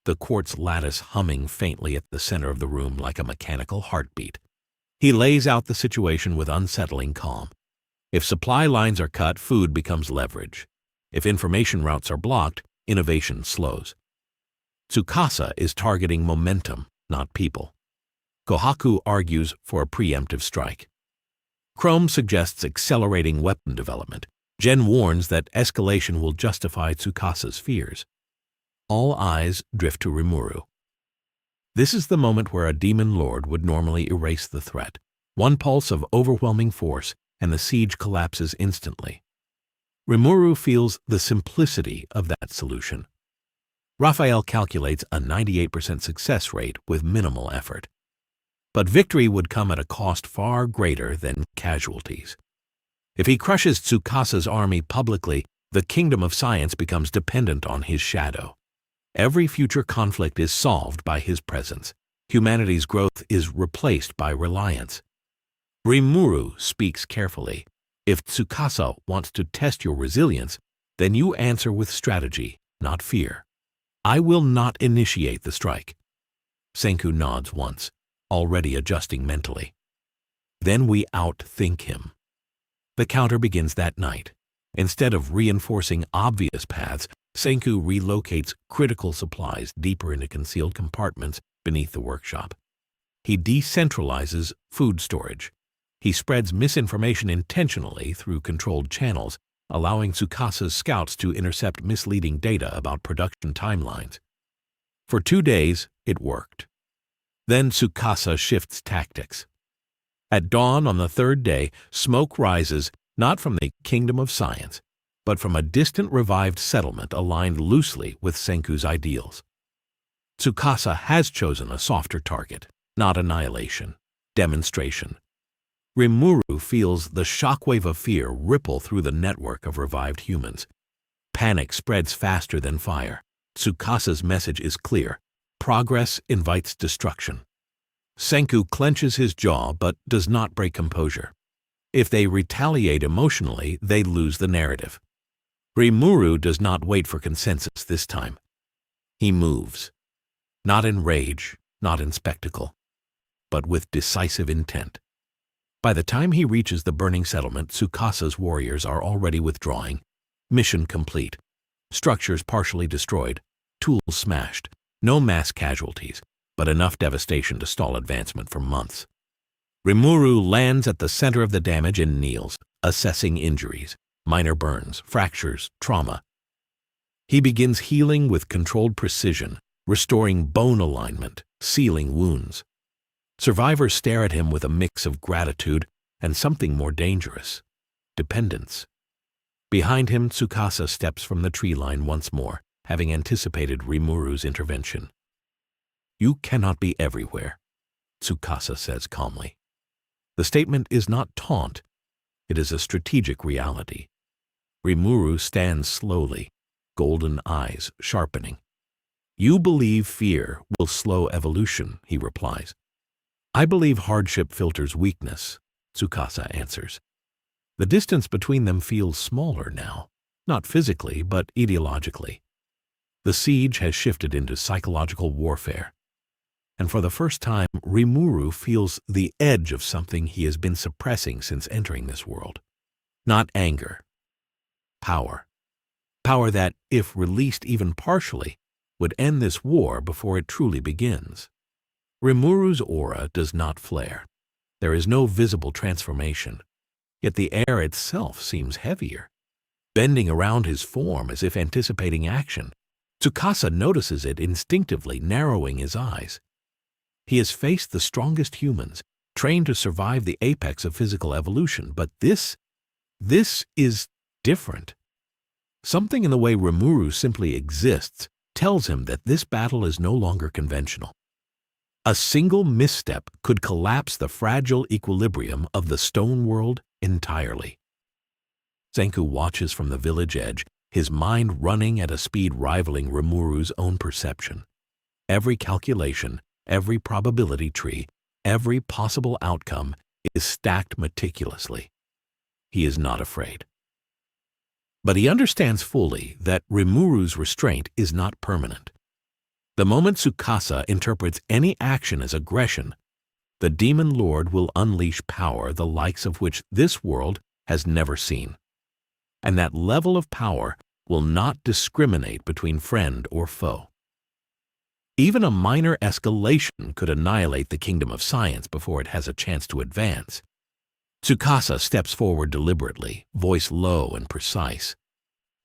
The quartz lattice humming faintly at the center of the room like a mechanical heartbeat. He lays out the situation with unsettling calm. If supply lines are cut, food becomes leverage. If information routes are blocked, innovation slows. Tsukasa is targeting momentum, not people. Kohaku argues for a preemptive strike. Chrome suggests accelerating weapon development. Gen warns that escalation will justify Tsukasa's fears. All eyes drift to Rimuru. This is the moment where a Demon Lord would normally erase the threat. One pulse of overwhelming force, and the siege collapses instantly. Rimuru feels the simplicity of that solution. Raphael calculates a 98% success rate with minimal effort. but victory would come at a cost far greater than casualties. If he crushes Tsukasa's army publicly, the kingdom of science becomes dependent on his shadow. Every future conflict is solved by his presence. Humanity's growth is replaced by reliance. Rimuru speaks carefully. If Tsukasa wants to test your resilience, then you answer with strategy, not fear. I will not initiate the strike. Senku nods once, already adjusting mentally. Then we outthink him. The counter begins that night. Instead of reinforcing obvious paths, Senku relocates critical supplies deeper into concealed compartments beneath the workshop. He decentralizes food storage. He spreads misinformation intentionally through controlled channels, allowing Tsukasa's scouts to intercept misleading data about production timelines. For 2 days, it worked. Then Tsukasa shifts tactics. At dawn on the 3rd day, smoke rises not from the kingdom of science, but from a distant revived settlement aligned loosely with Senku's ideals. Tsukasa has chosen a softer target, not annihilation, demonstration. Rimuru feels the shockwave of fear ripple through the network of revived humans. Panic spreads faster than fire. Tsukasa's message is clear. Progress invites destruction. Senku clenches his jaw but does not break composure. If they retaliate emotionally, they lose the narrative. Rimuru does not wait for consensus this time. He moves. Not in rage, not in spectacle, but with decisive intent. By the time he reaches the burning settlement, Tsukasa's warriors are already withdrawing. Mission complete. Structures partially destroyed. Tools smashed. No mass casualties, but enough devastation to stall advancement for months. Rimuru lands at the center of the damage and kneels, assessing injuries, minor burns, fractures, trauma. He begins healing with controlled precision, restoring bone alignment, sealing wounds. Survivors stare at him with a mix of gratitude and something more dangerous, dependence. Behind him, Tsukasa steps from the tree line once more, having anticipated Rimuru's intervention. "You cannot be everywhere," Tsukasa says calmly. The statement is not taunt, it is a strategic reality. Rimuru stands slowly, golden eyes sharpening. "You believe fear will slow evolution," he replies. "I believe hardship filters weakness," Tsukasa answers. The distance between them feels smaller now, not physically but ideologically. The siege has shifted into psychological warfare. And for the first time, Rimuru feels the edge of something he has been suppressing since entering this world. Not anger. Power. Power that, if released even partially, would end this war before it truly begins. Rimuru's aura does not flare. There is no visible transformation. Yet the air itself seems heavier, bending around his form as if anticipating action. Tsukasa notices it instinctively, narrowing his eyes. He has faced the strongest humans, trained to survive the apex of physical evolution, but this is different. Something in the way Rimuru simply exists tells him that this battle is no longer conventional. A single misstep could collapse the fragile equilibrium of the stone world entirely. Senku watches from the village edge, his mind running at a speed rivaling Rimuru's own perception. Every calculation, every probability tree, every possible outcome is stacked meticulously. He is not afraid. But he understands fully that Rimuru's restraint is not permanent. The moment Tsukasa interprets any action as aggression, the Demon Lord will unleash power the likes of which this world has never seen. And that level of power will not discriminate between friend or foe. Even a minor escalation could annihilate the kingdom of science before it has a chance to advance. Tsukasa steps forward deliberately, voice low and precise.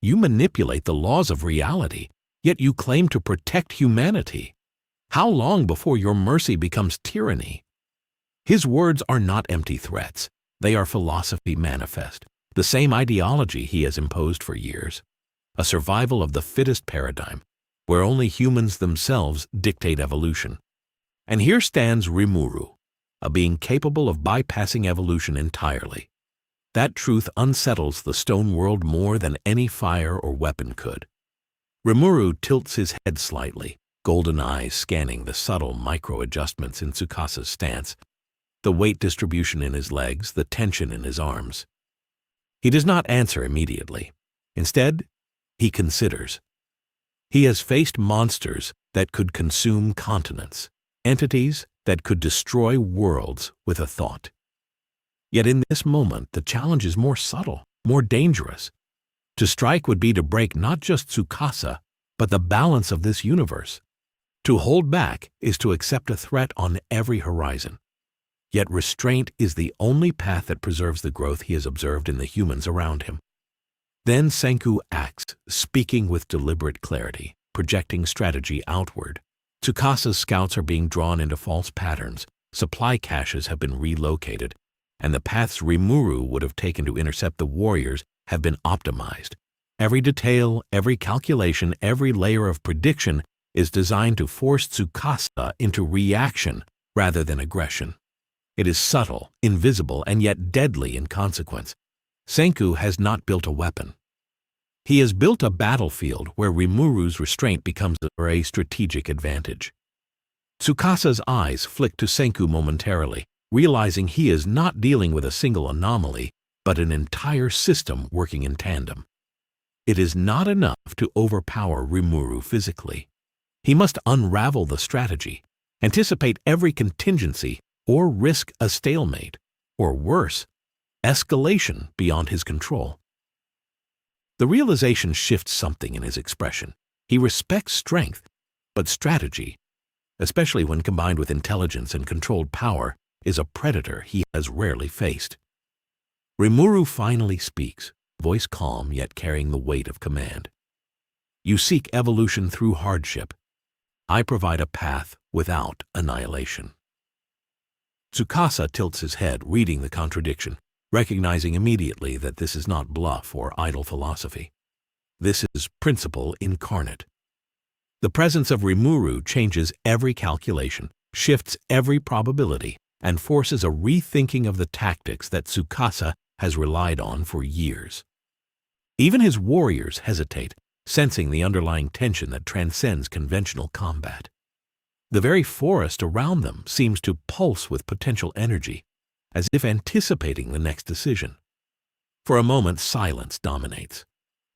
"You manipulate the laws of reality, yet you claim to protect humanity. How long before your mercy becomes tyranny?" His words are not empty threats. They are philosophy manifest, the same ideology he has imposed for years. A survival of the fittest paradigm, where only humans themselves dictate evolution. And here stands Rimuru, a being capable of bypassing evolution entirely. That truth unsettles the stone world more than any fire or weapon could. Rimuru tilts his head slightly, golden eyes scanning the subtle micro-adjustments in Tsukasa's stance, the weight distribution in his legs, the tension in his arms. He does not answer immediately. Instead, he considers. He has faced monsters that could consume continents, entities that could destroy worlds with a thought. Yet in this moment, the challenge is more subtle, more dangerous. To strike would be to break not just Tsukasa, but the balance of this universe. To hold back is to accept a threat on every horizon. Yet restraint is the only path that preserves the growth he has observed in the humans around him. Then Senku acts, speaking with deliberate clarity, projecting strategy outward. Tsukasa's scouts are being drawn into false patterns, supply caches have been relocated, and the paths Rimuru would have taken to intercept the warriors have been optimized. Every detail, every calculation, every layer of prediction is designed to force Tsukasa into reaction rather than aggression. It is subtle, invisible, and yet deadly in consequence. Senku has not built a weapon. He has built a battlefield where Rimuru's restraint becomes a strategic advantage. Tsukasa's eyes flick to Senku momentarily, realizing he is not dealing with a single anomaly, but an entire system working in tandem. It is not enough to overpower Rimuru physically. He must unravel the strategy, anticipate every contingency, or risk a stalemate, or worse, escalation beyond his control. The realization shifts something in his expression. He respects strength, but strategy, especially when combined with intelligence and controlled power, is a predator he has rarely faced. Rimuru finally speaks, voice calm yet carrying the weight of command. You seek evolution through hardship. I provide a path without annihilation. Tsukasa tilts his head, reading the contradiction, recognizing immediately that this is not bluff or idle philosophy. This is principle incarnate. The presence of Rimuru changes every calculation, shifts every probability, and forces a rethinking of the tactics that Tsukasa has relied on for years. Even his warriors hesitate, sensing the underlying tension that transcends conventional combat. The very forest around them seems to pulse with potential energy, as if anticipating the next decision. For a moment, silence dominates.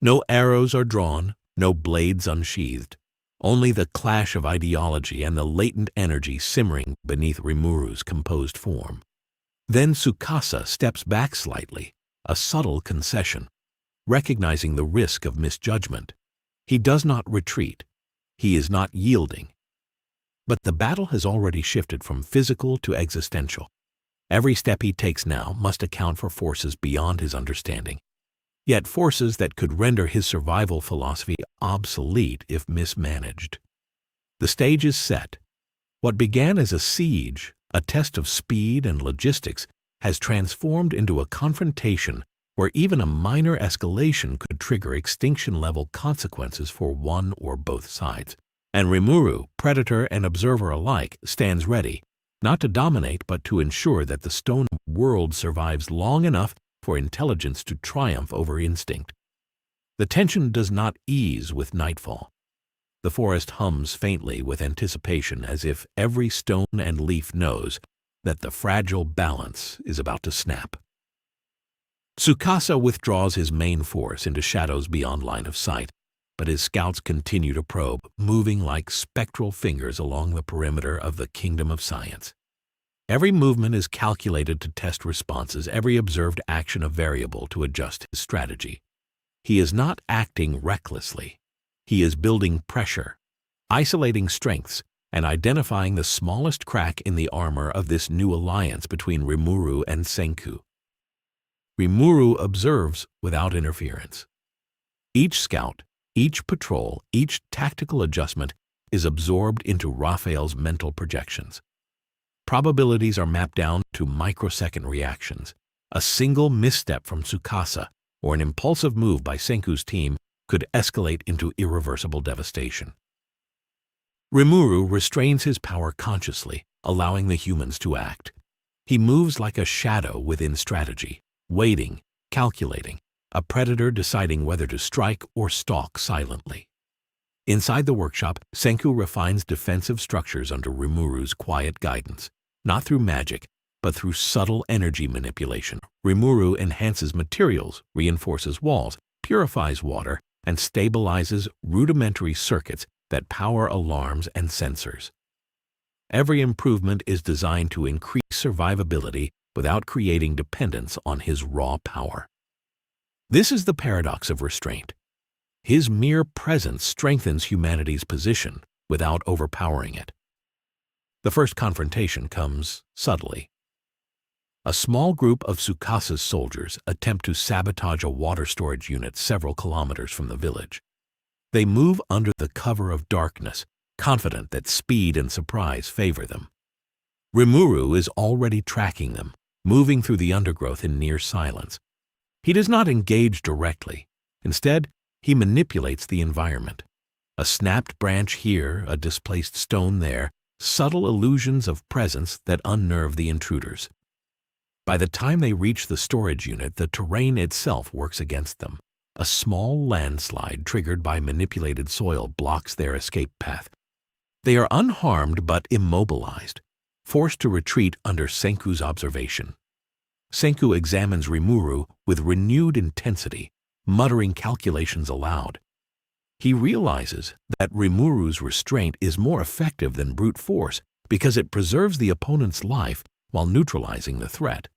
No arrows are drawn, no blades unsheathed, only the clash of ideology and the latent energy simmering beneath Rimuru's composed form. Then Tsukasa steps back slightly, a subtle concession, recognizing the risk of misjudgment. He does not retreat. He is not yielding. But the battle has already shifted from physical to existential. Every step he takes now must account for forces beyond his understanding, yet forces that could render his survival philosophy obsolete if mismanaged. The stage is set. What began as a siege, a test of speed and logistics, has transformed into a confrontation where even a minor escalation could trigger extinction-level consequences for one or both sides. And Rimuru, predator and observer alike, stands ready, not to dominate but to ensure that the stone world survives long enough for intelligence to triumph over instinct. The tension does not ease with nightfall. The forest hums faintly with anticipation, as if every stone and leaf knows that the fragile balance is about to snap. Tsukasa withdraws his main force into shadows beyond line of sight, but his scouts continue to probe, moving like spectral fingers along the perimeter of the kingdom of science. Every movement is calculated to test responses, every observed action a variable to adjust his strategy. He is not acting recklessly. He is building pressure, isolating strengths, and identifying the smallest crack in the armor of this new alliance between Rimuru and Senku. Rimuru observes without interference. Each scout, each patrol, each tactical adjustment is absorbed into Raphael's mental projections. Probabilities are mapped down to microsecond reactions. A single misstep from Tsukasa or an impulsive move by Senku's team could escalate into irreversible devastation. Rimuru restrains his power consciously, allowing the humans to act. He moves like a shadow within strategy, waiting, calculating, a predator deciding whether to strike or stalk silently. Inside the workshop, Senku refines defensive structures under Rimuru's quiet guidance, not through magic, but through subtle energy manipulation. Rimuru enhances materials, reinforces walls, purifies water, and stabilizes rudimentary circuits that power alarms and sensors. Every improvement is designed to increase survivability without creating dependence on his raw power. This is the paradox of restraint. His mere presence strengthens humanity's position without overpowering it. The first confrontation comes subtly. A small group of Tsukasa's soldiers attempt to sabotage a water storage unit several kilometers from the village. They move under the cover of darkness, confident that speed and surprise favor them. Rimuru is already tracking them, moving through the undergrowth in near silence. He does not engage directly. Instead, he manipulates the environment. A snapped branch here, a displaced stone there, subtle illusions of presence that unnerve the intruders. By the time they reach the storage unit, the terrain itself works against them. A small landslide triggered by manipulated soil blocks their escape path. They are unharmed but immobilized, forced to retreat under Senku's observation. Senku examines Rimuru with renewed intensity, muttering calculations aloud. He realizes that Rimuru's restraint is more effective than brute force because it preserves the opponent's life while neutralizing the threat.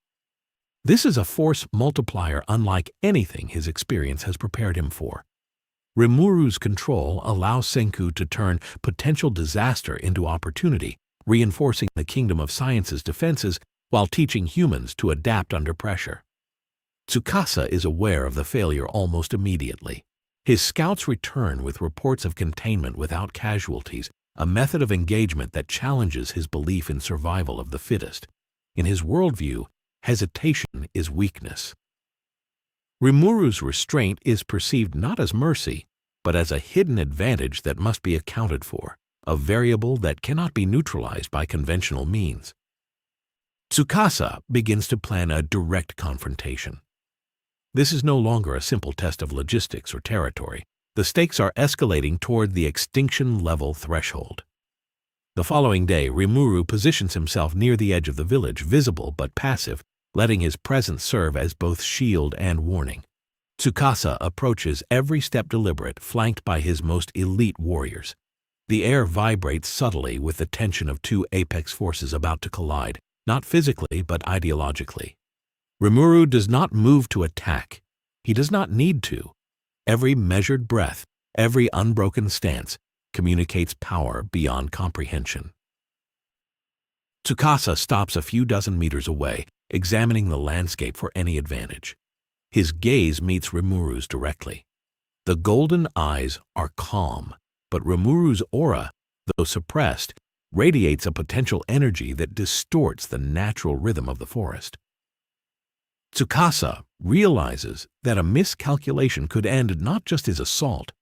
This is a force multiplier unlike anything his experience has prepared him for. Rimuru's control allows Senku to turn potential disaster into opportunity, reinforcing the Kingdom of Science's defenses while teaching humans to adapt under pressure. Tsukasa is aware of the failure almost immediately. His scouts return with reports of containment without casualties, a method of engagement that challenges his belief in survival of the fittest. In his worldview, hesitation is weakness. Rimuru's restraint is perceived not as mercy, but as a hidden advantage that must be accounted for, a variable that cannot be neutralized by conventional means. Tsukasa begins to plan a direct confrontation. This is no longer a simple test of logistics or territory. The stakes are escalating toward the extinction-level threshold. The following day, Rimuru positions himself near the edge of the village, visible but passive, letting his presence serve as both shield and warning. Tsukasa approaches every step deliberate, flanked by his most elite warriors. The air vibrates subtly with the tension of two apex forces about to collide, not physically but ideologically. Rimuru does not move to attack. He does not need to. Every measured breath, every unbroken stance, communicates power beyond comprehension. Tsukasa stops a few dozen meters away, examining the landscape for any advantage. His gaze meets Rimuru's directly. The golden eyes are calm, but Rimuru's aura, though suppressed, radiates a potential energy that distorts the natural rhythm of the forest. Tsukasa realizes that a miscalculation could end not just his assault,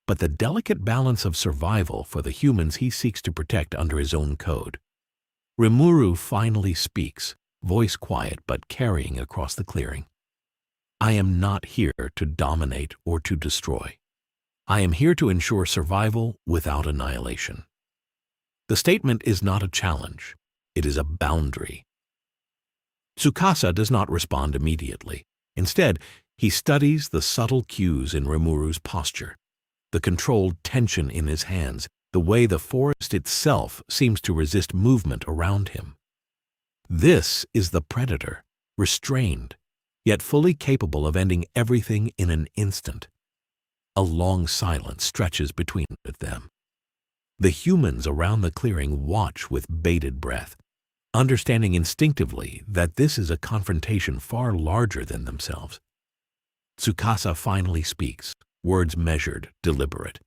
but the delicate balance of survival for the humans he seeks to protect under his own code. Rimuru finally speaks, voice quiet but carrying across the clearing. I am not here to dominate or to destroy. I am here to ensure survival without annihilation. The statement is not a challenge. It is a boundary. Tsukasa does not respond immediately. Instead, he studies the subtle cues in Rimuru's posture, the controlled tension in his hands, the way the forest itself seems to resist movement around him. This is the predator, restrained, yet fully capable of ending everything in an instant. A long silence stretches between them. The humans around the clearing watch with bated breath, understanding instinctively that this is a confrontation far larger than themselves. Tsukasa finally speaks, words measured, deliberate.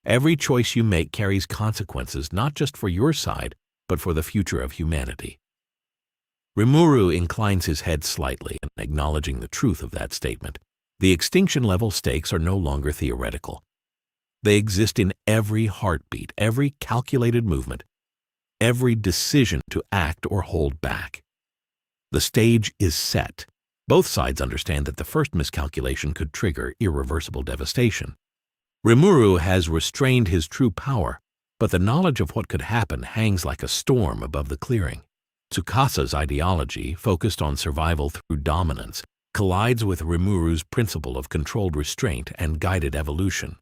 Every choice you make carries consequences not just for your side, but for the future of humanity. Rimuru inclines his head slightly, acknowledging the truth of that statement. The extinction-level stakes are no longer theoretical. They exist in every heartbeat, every calculated movement, every decision to act or hold back. The stage is set. Both sides understand that the first miscalculation could trigger irreversible devastation. Rimuru has restrained his true power, but the knowledge of what could happen hangs like a storm above the clearing. Tsukasa's ideology, focused on survival through dominance, collides with Rimuru's principle of controlled restraint and guided evolution.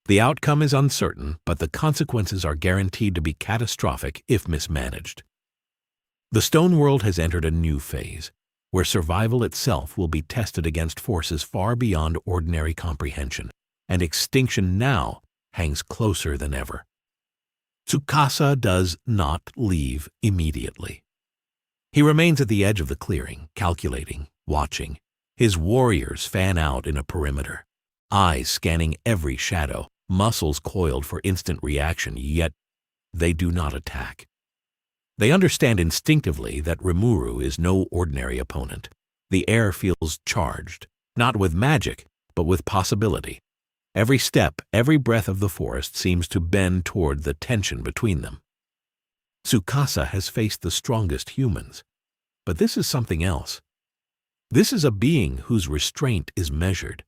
The outcome is uncertain, but the consequences are guaranteed to be catastrophic if mismanaged. The stone world has entered a new phase, where survival itself will be tested against forces far beyond ordinary comprehension, and extinction now hangs closer than ever. Tsukasa does not leave immediately. He remains at the edge of the clearing, calculating, watching. His warriors fan out in a perimeter, eyes scanning every shadow, muscles coiled for instant reaction, yet they do not attack. They understand instinctively that Rimuru is no ordinary opponent. The air feels charged, not with magic, but with possibility. Every step, every breath of the forest seems to bend toward the tension between them. Tsukasa has faced the strongest humans, but this is something else. This is a being whose restraint is measured,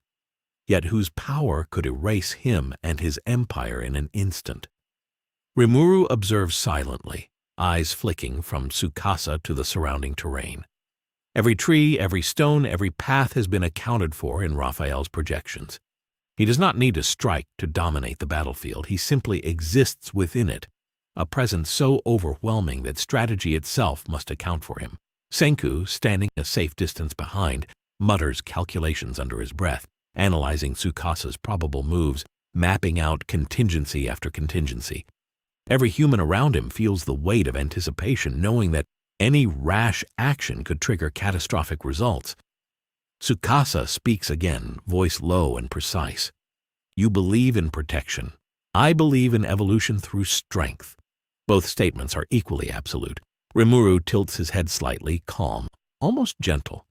yet whose power could erase him and his empire in an instant. Rimuru observes silently, eyes flicking from Tsukasa to the surrounding terrain. Every tree, every stone, every path has been accounted for in Raphael's projections. He does not need to strike to dominate the battlefield. He simply exists within it, a presence so overwhelming that strategy itself must account for him. Senku, standing a safe distance behind, mutters calculations under his breath, analyzing Tsukasa's probable moves, mapping out contingency after contingency. Every human around him feels the weight of anticipation, knowing that any rash action could trigger catastrophic results. Tsukasa speaks again, voice low and precise. You believe in protection. I believe in evolution through strength. Both statements are equally absolute. Rimuru tilts his head slightly, calm, almost gentle.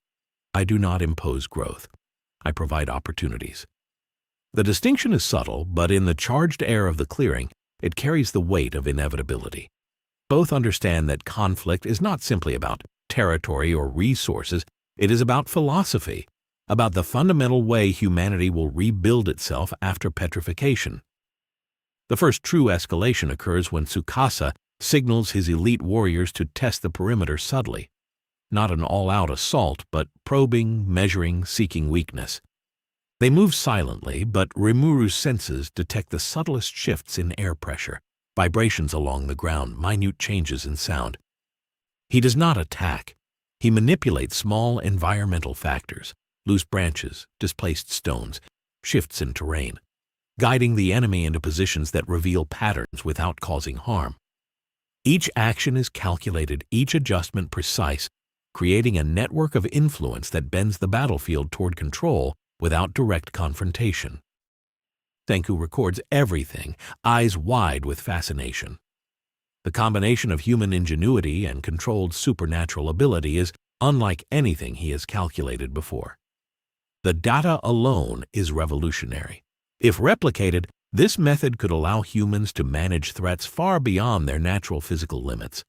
I do not impose growth. I provide opportunities. The distinction is subtle, but in the charged air of the clearing, it carries the weight of inevitability. Both understand that conflict is not simply about territory or resources. It is about philosophy, about the fundamental way humanity will rebuild itself after petrification. The first true escalation occurs when Tsukasa signals his elite warriors to test the perimeter subtly. Not an all-out assault, but probing, measuring, seeking weakness. They move silently, but Rimuru's senses detect the subtlest shifts in air pressure, vibrations along the ground, minute changes in sound. He does not attack. He manipulates small environmental factors, loose branches, displaced stones, shifts in terrain, guiding the enemy into positions that reveal patterns without causing harm. Each action is calculated, each adjustment precise, creating a network of influence that bends the battlefield toward control without direct confrontation. Senku records everything, eyes wide with fascination. The combination of human ingenuity and controlled supernatural ability is unlike anything he has calculated before. The data alone is revolutionary. If replicated, this method could allow humans to manage threats far beyond their natural physical limits.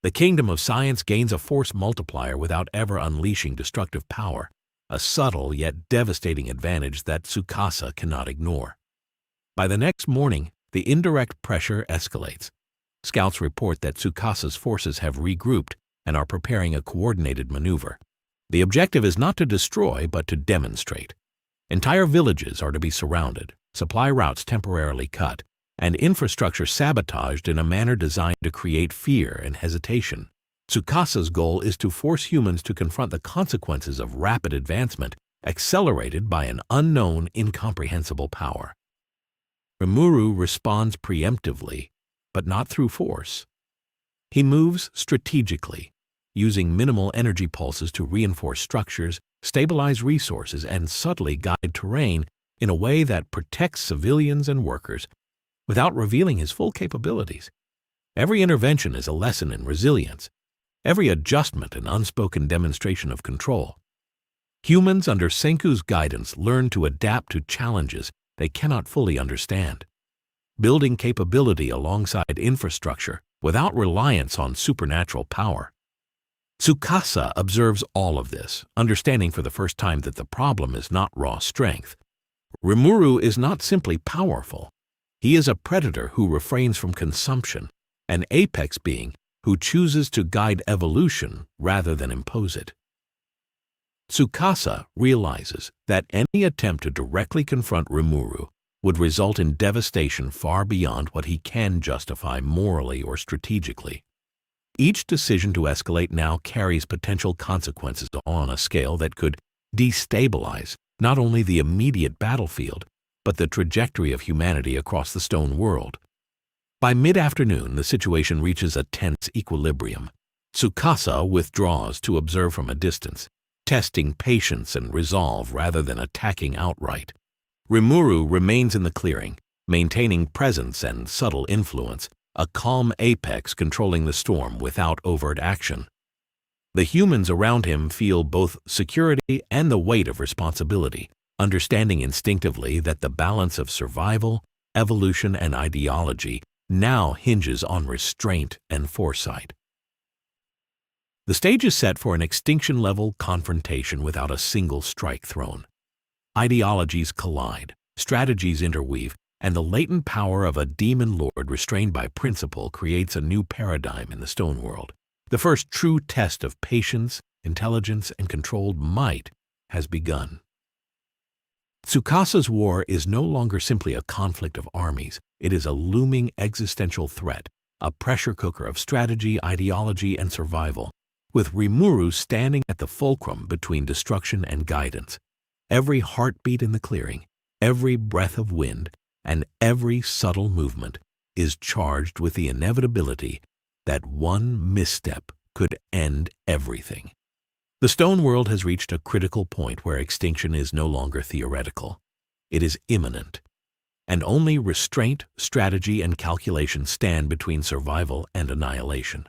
The kingdom of science gains a force multiplier without ever unleashing destructive power, a subtle yet devastating advantage that Tsukasa cannot ignore. By the next morning, the indirect pressure escalates. Scouts report that Tsukasa's forces have regrouped and are preparing a coordinated maneuver. The objective is not to destroy, but to demonstrate. Entire villages are to be surrounded, supply routes temporarily cut, and infrastructure sabotaged in a manner designed to create fear and hesitation. Tsukasa's goal is to force humans to confront the consequences of rapid advancement, accelerated by an unknown, incomprehensible power. Rimuru responds preemptively, but not through force. He moves strategically, using minimal energy pulses to reinforce structures, stabilize resources, and subtly guide terrain in a way that protects civilians and workers without revealing his full capabilities. Every intervention is a lesson in resilience, every adjustment an unspoken demonstration of control. Humans under Senku's guidance learn to adapt to challenges they cannot fully understand, building capability alongside infrastructure without reliance on supernatural power. Tsukasa observes all of this, understanding for the first time that the problem is not raw strength. Rimuru is not simply powerful. He is a predator who refrains from consumption, an apex being who chooses to guide evolution rather than impose it. Tsukasa realizes that any attempt to directly confront Rimuru would result in devastation far beyond what he can justify morally or strategically. Each decision to escalate now carries potential consequences on a scale that could destabilize not only the immediate battlefield, but the trajectory of humanity across the stone world. By mid-afternoon, the situation reaches a tense equilibrium. Tsukasa withdraws to observe from a distance, testing patience and resolve rather than attacking outright. Rimuru remains in the clearing, maintaining presence and subtle influence, a calm apex controlling the storm without overt action. The humans around him feel both security and the weight of responsibility, understanding instinctively that the balance of survival, evolution, and ideology now hinges on restraint and foresight. The stage is set for an extinction-level confrontation without a single strike thrown. Ideologies collide, strategies interweave, and the latent power of a demon lord restrained by principle creates a new paradigm in the stone world. The first true test of patience, intelligence, and controlled might has begun. Tsukasa's war is no longer simply a conflict of armies. It is a looming existential threat, a pressure cooker of strategy, ideology, and survival, with Rimuru standing at the fulcrum between destruction and guidance. Every heartbeat in the clearing, every breath of wind, and every subtle movement is charged with the inevitability that one misstep could end everything. The stone world has reached a critical point where extinction is no longer theoretical. It is imminent, and only restraint, strategy, and calculation stand between survival and annihilation.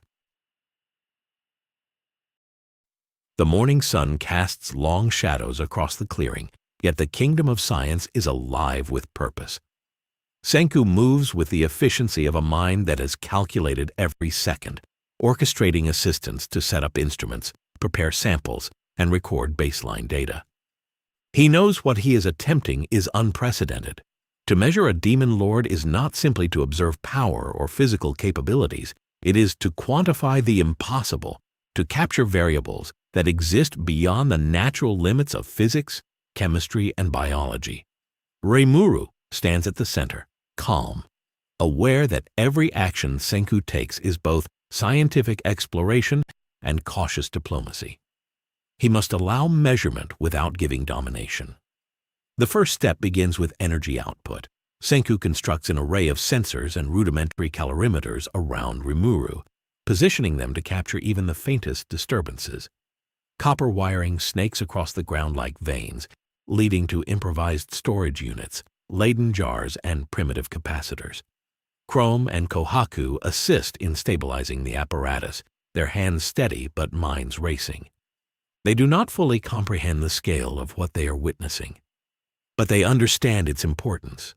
The morning sun casts long shadows across the clearing, yet the kingdom of science is alive with purpose. Senku moves with the efficiency of a mind that has calculated every second, orchestrating assistants to set up instruments, prepare samples, and record baseline data. He knows what he is attempting is unprecedented. To measure a demon lord is not simply to observe power or physical capabilities. It is to quantify the impossible, to capture variables that exist beyond the natural limits of physics, chemistry, and biology. Rimuru stands at the center, calm, aware that every action Senku takes is both scientific exploration and cautious diplomacy. He must allow measurement without giving domination. The first step begins with energy output. Senku constructs an array of sensors and rudimentary calorimeters around Rimuru, positioning them to capture even the faintest disturbances. Copper wiring snakes across the ground like veins, leading to improvised storage units, Leyden jars, and primitive capacitors. Chrome and Kohaku assist in stabilizing the apparatus, their hands steady but minds racing. They do not fully comprehend the scale of what they are witnessing, but they understand its importance.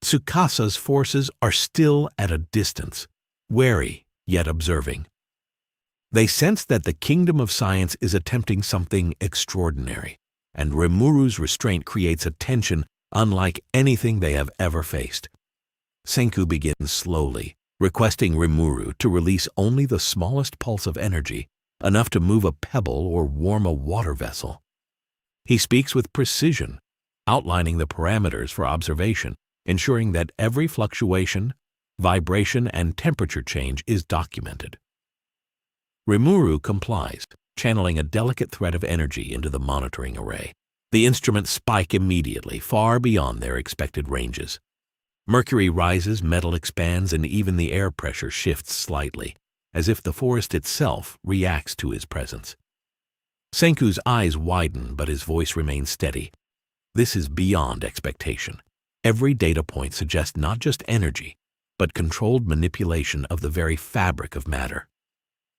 Tsukasa's forces are still at a distance, wary yet observing. They sense that the kingdom of science is attempting something extraordinary, and Rimuru's restraint creates a tension unlike anything they have ever faced. Senku begins slowly, requesting Rimuru to release only the smallest pulse of energy, enough to move a pebble or warm a water vessel. He speaks with precision, outlining the parameters for observation, ensuring that every fluctuation, vibration, and temperature change is documented. Rimuru complies, channeling a delicate thread of energy into the monitoring array. The instruments spike immediately, far beyond their expected ranges. Mercury rises, metal expands, and even the air pressure shifts slightly, as if the forest itself reacts to his presence. Senku's eyes widen, but his voice remains steady. This is beyond expectation. Every data point suggests not just energy, but controlled manipulation of the very fabric of matter.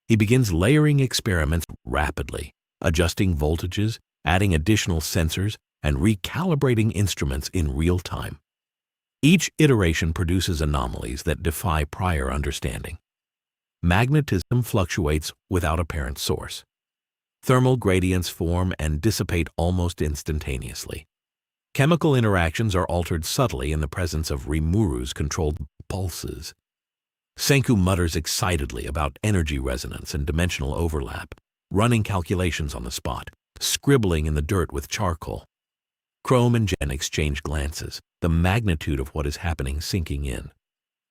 He begins layering experiments rapidly, adjusting voltages, adding additional sensors, and recalibrating instruments in real time. Each iteration produces anomalies that defy prior understanding. Magnetism fluctuates without apparent source. Thermal gradients form and dissipate almost instantaneously. Chemical interactions are altered subtly in the presence of Rimuru's controlled pulses. Senku mutters excitedly about energy resonance and dimensional overlap, running calculations on the spot, scribbling in the dirt with charcoal. Chrome and Jen exchange glances, the magnitude of what is happening sinking in.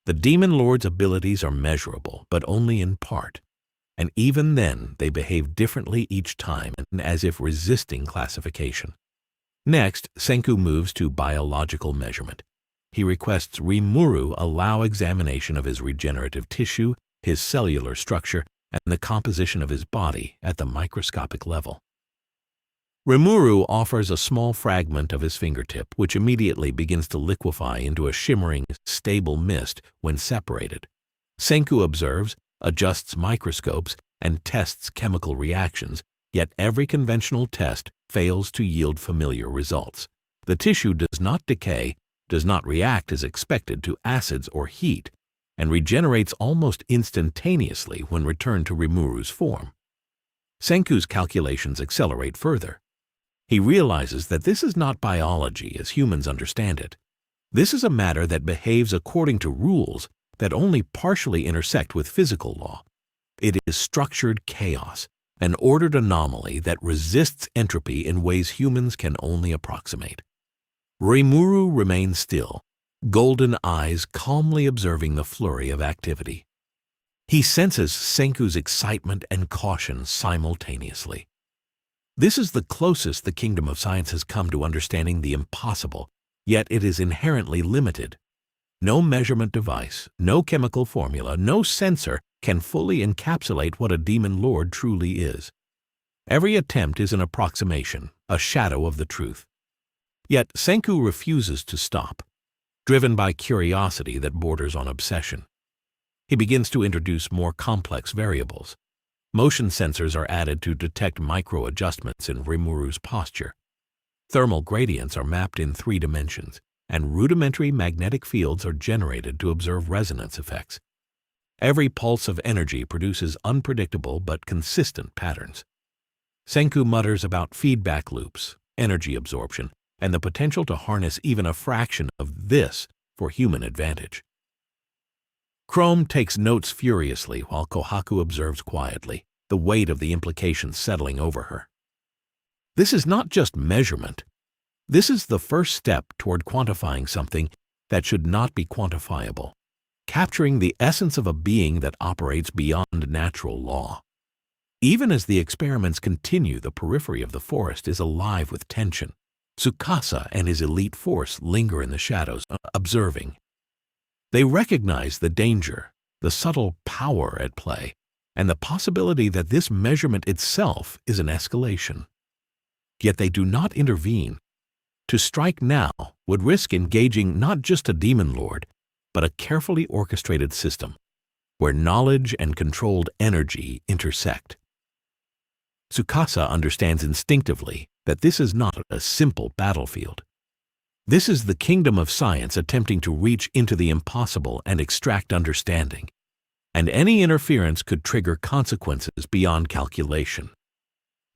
The Demon Lord's abilities are measurable, but only in part, and even then they behave differently each time, as if resisting classification. Next, Senku moves to biological measurement. He requests Rimuru allow examination of his regenerative tissue, his cellular structure, and the composition of his body at the microscopic level. Rimuru offers a small fragment of his fingertip, which immediately begins to liquefy into a shimmering, stable mist when separated. Senku observes, adjusts microscopes, and tests chemical reactions, yet every conventional test fails to yield familiar results. The tissue does not decay, does not react as expected to acids or heat, and regenerates almost instantaneously when returned to Rimuru's form. Senku's calculations accelerate further. He realizes that this is not biology as humans understand it. This is a matter that behaves according to rules that only partially intersect with physical law. It is structured chaos, an ordered anomaly that resists entropy in ways humans can only approximate. Rimuru remains still, golden eyes calmly observing the flurry of activity. He senses Senku's excitement and caution simultaneously. This is the closest the kingdom of science has come to understanding the impossible, yet it is inherently limited. No measurement device, no chemical formula, no sensor can fully encapsulate what a demon lord truly is. Every attempt is an approximation, a shadow of the truth. Yet Senku refuses to stop, driven by curiosity that borders on obsession. He begins to introduce more complex variables. Motion sensors are added to detect micro-adjustments in Rimuru's posture. Thermal gradients are mapped in 3 dimensions, and rudimentary magnetic fields are generated to observe resonance effects. Every pulse of energy produces unpredictable but consistent patterns. Senku mutters about feedback loops, energy absorption, and the potential to harness even a fraction of this for human advantage. Chrome takes notes furiously while Kohaku observes quietly, the weight of the implications settling over her. This is not just measurement. This is the first step toward quantifying something that should not be quantifiable, capturing the essence of a being that operates beyond natural law. Even as the experiments continue, the periphery of the forest is alive with tension. Tsukasa and his elite force linger in the shadows, observing. They recognize the danger, the subtle power at play, and the possibility that this measurement itself is an escalation. Yet they do not intervene. To strike now would risk engaging not just a demon lord, but a carefully orchestrated system, where knowledge and controlled energy intersect. Tsukasa understands instinctively that this is not a simple battlefield. This is the kingdom of science attempting to reach into the impossible and extract understanding, and any interference could trigger consequences beyond calculation.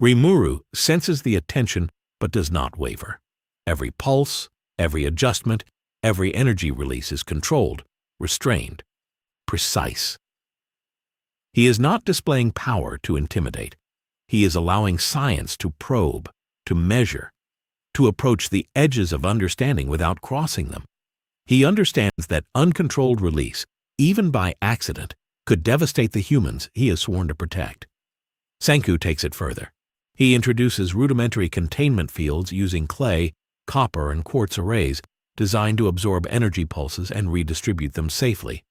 Rimuru senses the attention but does not waver. Every pulse, every adjustment, every energy release is controlled, restrained, precise. He is not displaying power to intimidate. He is allowing science to probe, to measure, to approach the edges of understanding without crossing them. He understands that uncontrolled release, even by accident, could devastate the humans he has sworn to protect. Senku takes it further. He introduces rudimentary containment fields using clay, copper, and quartz arrays designed to absorb energy pulses and redistribute them safely.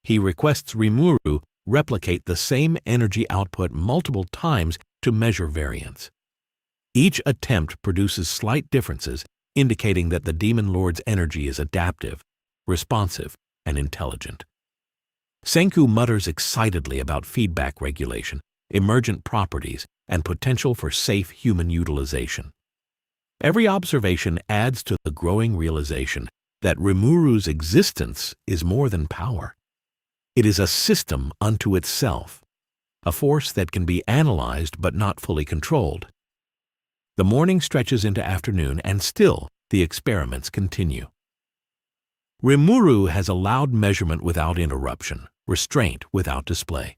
He requests Rimuru replicate the same energy output multiple times to measure variance. Each attempt produces slight differences, indicating that the Demon Lord's energy is adaptive, responsive, and intelligent. Senku mutters excitedly about feedback regulation, emergent properties, and potential for safe human utilization. Every observation adds to the growing realization that Rimuru's existence is more than power. It is a system unto itself, a force that can be analyzed but not fully controlled. The morning stretches into afternoon, and still the experiments continue. Rimuru has allowed measurement without interruption, restraint without display.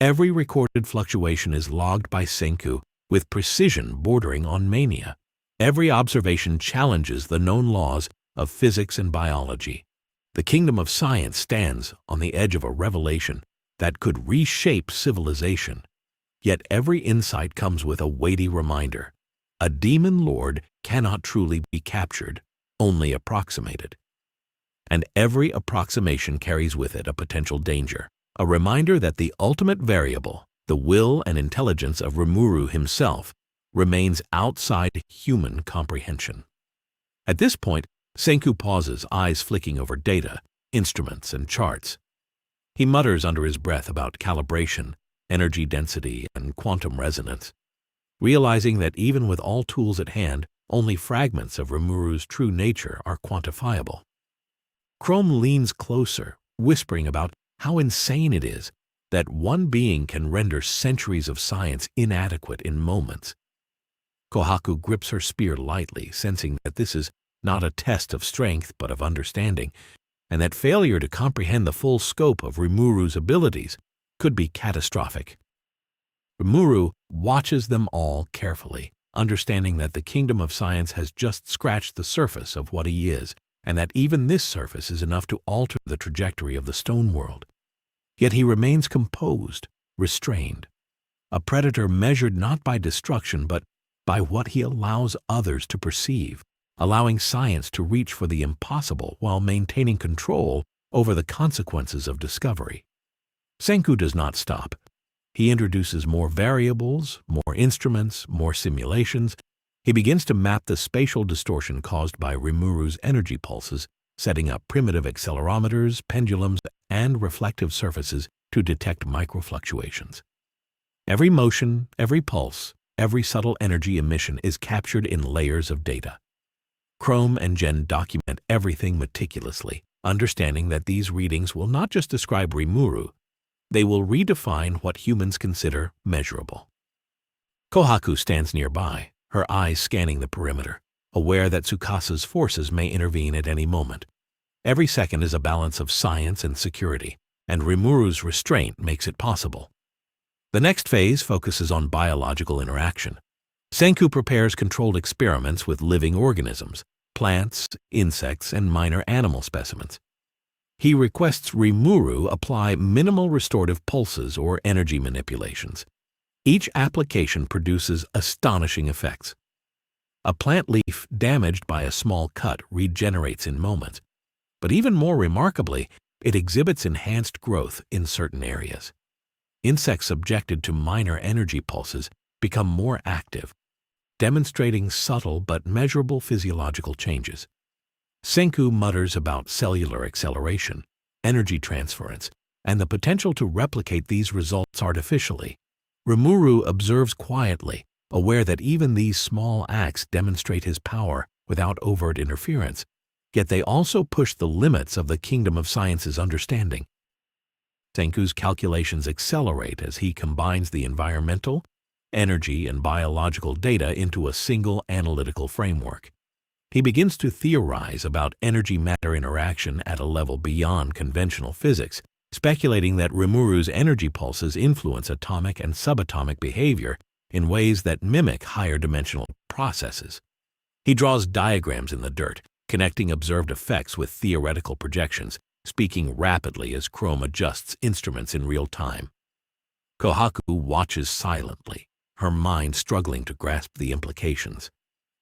Every recorded fluctuation is logged by Senku with precision bordering on mania. Every observation challenges the known laws of physics and biology. The kingdom of science stands on the edge of a revelation that could reshape civilization. Yet every insight comes with a weighty reminder. A demon lord cannot truly be captured, only approximated. And every approximation carries with it a potential danger, a reminder that the ultimate variable, the will and intelligence of Rimuru himself, remains outside human comprehension. At this point, Senku pauses, eyes flicking over data, instruments, and charts. He mutters under his breath about calibration, energy density, and quantum resonance, realizing that even with all tools at hand, only fragments of Rimuru's true nature are quantifiable. Chrome leans closer, whispering about how insane it is that one being can render centuries of science inadequate in moments. Kohaku grips her spear lightly, sensing that this is not a test of strength but of understanding, and that failure to comprehend the full scope of Rimuru's abilities could be catastrophic. Rimuru watches them all carefully, understanding that the kingdom of science has just scratched the surface of what he is, and that even this surface is enough to alter the trajectory of the stone world. Yet he remains composed, restrained, a predator measured not by destruction but by what he allows others to perceive, allowing science to reach for the impossible while maintaining control over the consequences of discovery. Senku does not stop. He introduces more variables, more instruments, more simulations. He begins to map the spatial distortion caused by Rimuru's energy pulses, setting up primitive accelerometers, pendulums, and reflective surfaces to detect microfluctuations. Every motion, every pulse, every subtle energy emission is captured in layers of data. Chrome and Gen document everything meticulously, understanding that these readings will not just describe Rimuru, they will redefine what humans consider measurable. Kohaku stands nearby, her eyes scanning the perimeter, aware that Tsukasa's forces may intervene at any moment. Every second is a balance of science and security, and Rimuru's restraint makes it possible. The next phase focuses on biological interaction. Senku prepares controlled experiments with living organisms, plants, insects, and minor animal specimens. He requests Rimuru apply minimal restorative pulses or energy manipulations. Each application produces astonishing effects. A plant leaf damaged by a small cut regenerates in moments, but even more remarkably, it exhibits enhanced growth in certain areas. Insects subjected to minor energy pulses become more active, demonstrating subtle but measurable physiological changes. Senku mutters about cellular acceleration, energy transference, and the potential to replicate these results artificially. Rimuru observes quietly, aware that even these small acts demonstrate his power without overt interference, yet they also push the limits of the kingdom of science's understanding. Senku's calculations accelerate as he combines the environmental, energy, and biological data into a single analytical framework. He begins to theorize about energy-matter interaction at a level beyond conventional physics, speculating that Rimuru's energy pulses influence atomic and subatomic behavior in ways that mimic higher-dimensional processes. He draws diagrams in the dirt, connecting observed effects with theoretical projections, speaking rapidly as Chrome adjusts instruments in real time. Kohaku watches silently, her mind struggling to grasp the implications.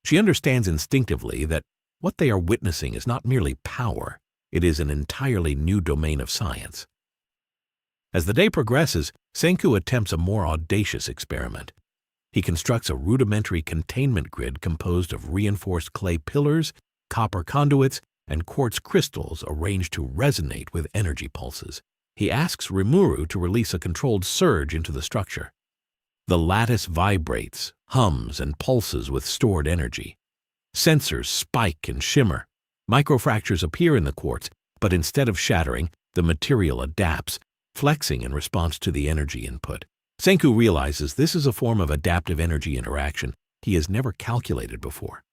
She understands instinctively that what they are witnessing is not merely power, it is an entirely new domain of science. As the day progresses, Senku attempts a more audacious experiment. He constructs a rudimentary containment grid composed of reinforced clay pillars, copper conduits, and quartz crystals arranged to resonate with energy pulses. He asks Rimuru to release a controlled surge into the structure. The lattice vibrates, hums, and pulses with stored energy. Sensors spike and shimmer. Microfractures appear in the quartz, but instead of shattering, The material adapts, flexing in response to the energy input. Senku realizes this is a form of adaptive energy interaction he has never calculated before.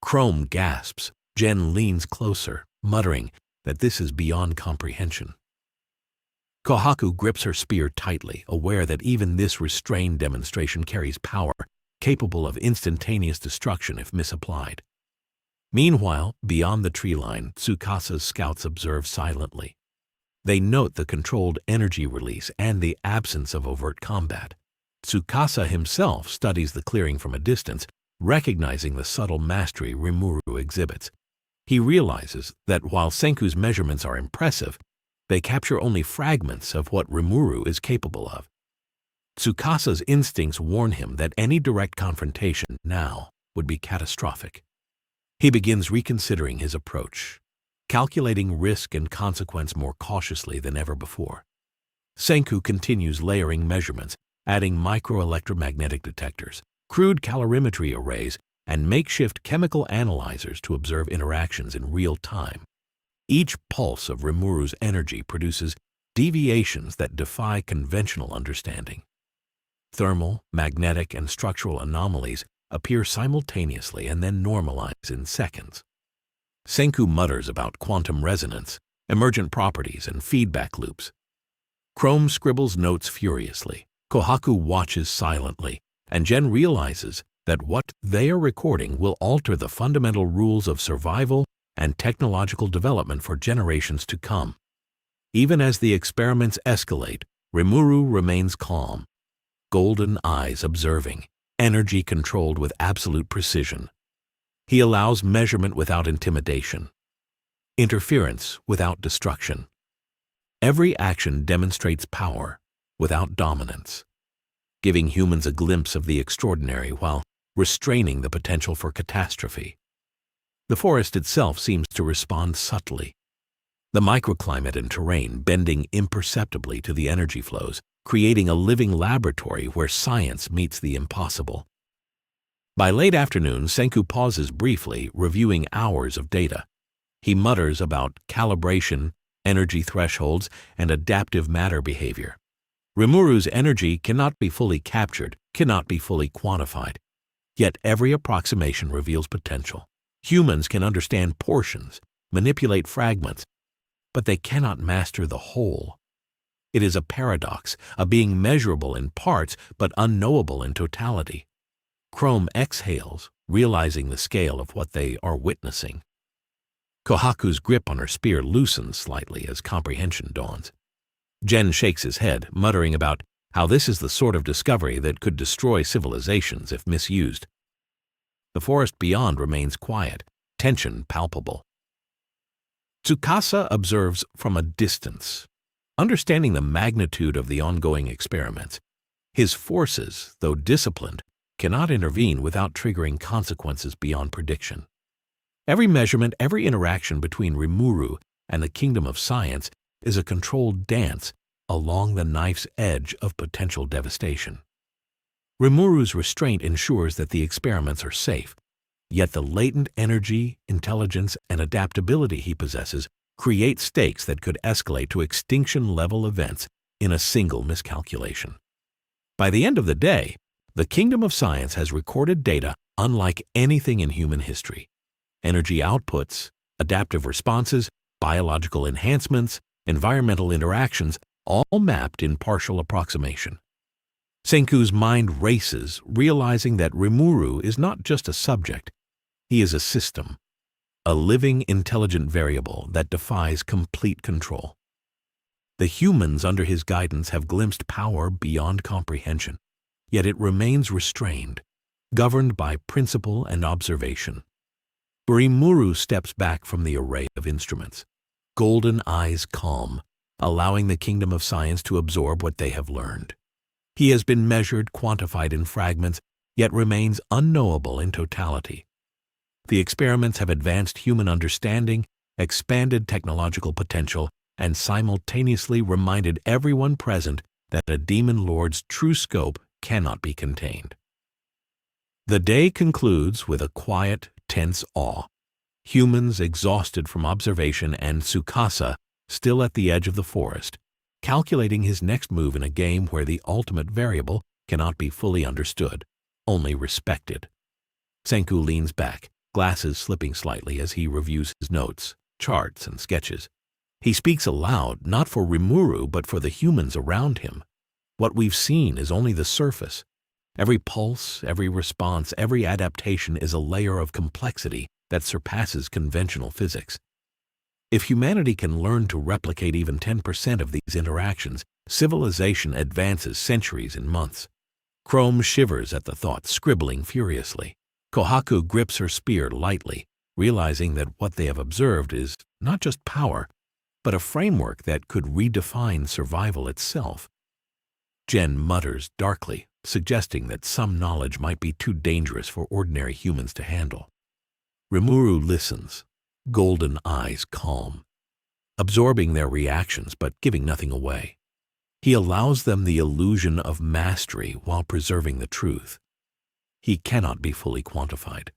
Chrome gasps. Jen leans closer, muttering that this is beyond comprehension. Kohaku grips her spear tightly, aware that even this restrained demonstration carries power capable of instantaneous destruction if misapplied. Meanwhile, beyond the tree line, Tsukasa's scouts observe silently. They note the controlled energy release and the absence of overt combat. Tsukasa himself studies the clearing from a distance, recognizing the subtle mastery Rimuru exhibits. He realizes that while Senku's measurements are impressive, they capture only fragments of what Rimuru is capable of. Tsukasa's instincts warn him that any direct confrontation now would be catastrophic. He begins reconsidering his approach, calculating risk and consequence more cautiously than ever before. Senku continues layering measurements, adding microelectromagnetic detectors, crude calorimetry arrays, and makeshift chemical analyzers to observe interactions in real time. Each pulse of Rimuru's energy produces deviations that defy conventional understanding. Thermal, magnetic, and structural anomalies appear simultaneously and then normalize in seconds. Senku mutters about quantum resonance, emergent properties, and feedback loops. Chrome scribbles notes furiously. Kohaku watches silently, and Jen realizes that what they are recording will alter the fundamental rules of survival and technological development for generations to come. Even as the experiments escalate, Rimuru remains calm, golden eyes observing, energy controlled with absolute precision. He allows measurement without intimidation, interference without destruction. Every action demonstrates power without dominance, giving humans a glimpse of the extraordinary while restraining the potential for catastrophe. The forest itself seems to respond subtly. The microclimate and terrain bending imperceptibly to the energy flows, creating a living laboratory where science meets the impossible. By late afternoon, Senku pauses briefly, reviewing hours of data. He mutters about calibration, energy thresholds, and adaptive matter behavior. Rimuru's energy cannot be fully captured, cannot be fully quantified. Yet every approximation reveals potential. Humans can understand portions, manipulate fragments, but they cannot master the whole. It is a paradox, a being measurable in parts but unknowable in totality. Chrome exhales, realizing the scale of what they are witnessing. Kohaku's grip on her spear loosens slightly as comprehension dawns. Jen shakes his head, muttering about how this is the sort of discovery that could destroy civilizations if misused. The forest beyond remains quiet, tension palpable. Tsukasa observes from a distance, understanding the magnitude of the ongoing experiments. His forces, though disciplined, cannot intervene without triggering consequences beyond prediction. Every measurement, every interaction between Rimuru and the kingdom of science is a controlled dance along the knife's edge of potential devastation. Rimuru's restraint ensures that the experiments are safe, yet the latent energy, intelligence, and adaptability he possesses create stakes that could escalate to extinction-level events in a single miscalculation. By the end of the day, the kingdom of science has recorded data unlike anything in human history. Energy outputs, adaptive responses, biological enhancements, environmental interactions, all mapped in partial approximation. Senku's mind races, realizing that Rimuru is not just a subject, he is a system, a living, intelligent variable that defies complete control. The humans under his guidance have glimpsed power beyond comprehension, yet it remains restrained, governed by principle and observation. Rimuru steps back from the array of instruments, golden eyes calm, allowing the kingdom of science to absorb what they have learned. He has been measured, quantified in fragments, yet remains unknowable in totality. The experiments have advanced human understanding, expanded technological potential, and simultaneously reminded everyone present that a demon lord's true scope cannot be contained. The day concludes with a quiet, tense awe. Humans exhausted from observation and Tsukasa still at the edge of the forest, calculating his next move in a game where the ultimate variable cannot be fully understood, only respected. Senku leans back, glasses slipping slightly as he reviews his notes, charts, and sketches. He speaks aloud, not for Rimuru, but for the humans around him. What we've seen is only the surface. Every pulse, every response, every adaptation is a layer of complexity that surpasses conventional physics. If humanity can learn to replicate even 10% of these interactions, civilization advances centuries in months. Chrome shivers at the thought, scribbling furiously. Kohaku grips her spear lightly, realizing that what they have observed is not just power, but a framework that could redefine survival itself. Jen mutters darkly, suggesting that some knowledge might be too dangerous for ordinary humans to handle. Rimuru listens, golden eyes calm, absorbing their reactions but giving nothing away. He allows them the illusion of mastery while preserving the truth. He cannot be fully quantified.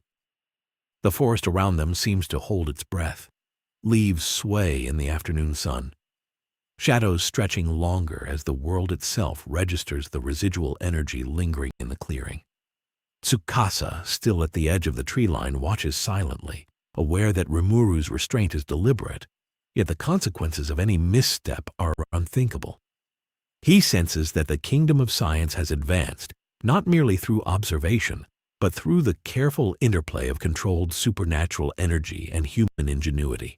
The forest around them seems to hold its breath. Leaves sway in the afternoon sun, shadows stretching longer as the world itself registers the residual energy lingering in the clearing. Tsukasa, still at the edge of the tree line, watches silently, aware that Rimuru's restraint is deliberate, yet the consequences of any misstep are unthinkable. He senses that the kingdom of science has advanced, not merely through observation, but through the careful interplay of controlled supernatural energy and human ingenuity.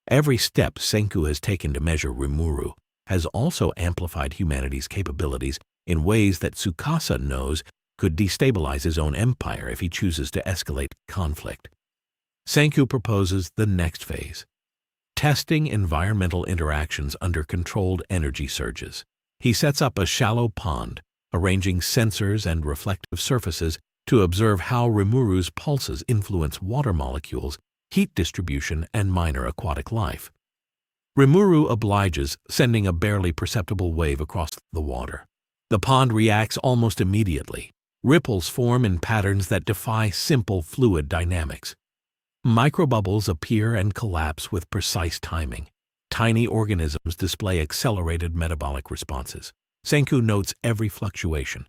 Every step Senku has taken to measure Rimuru has also amplified humanity's capabilities in ways that Tsukasa knows could destabilize his own empire if he chooses to escalate conflict. Senku proposes the next phase, testing environmental interactions under controlled energy surges. He sets up a shallow pond, arranging sensors and reflective surfaces to observe how Rimuru's pulses influence water molecules, heat distribution, and minor aquatic life. Rimuru obliges, sending a barely perceptible wave across the water. The pond reacts almost immediately. Ripples form in patterns that defy simple fluid dynamics. Microbubbles appear and collapse with precise timing. Tiny organisms display accelerated metabolic responses. Senku notes every fluctuation,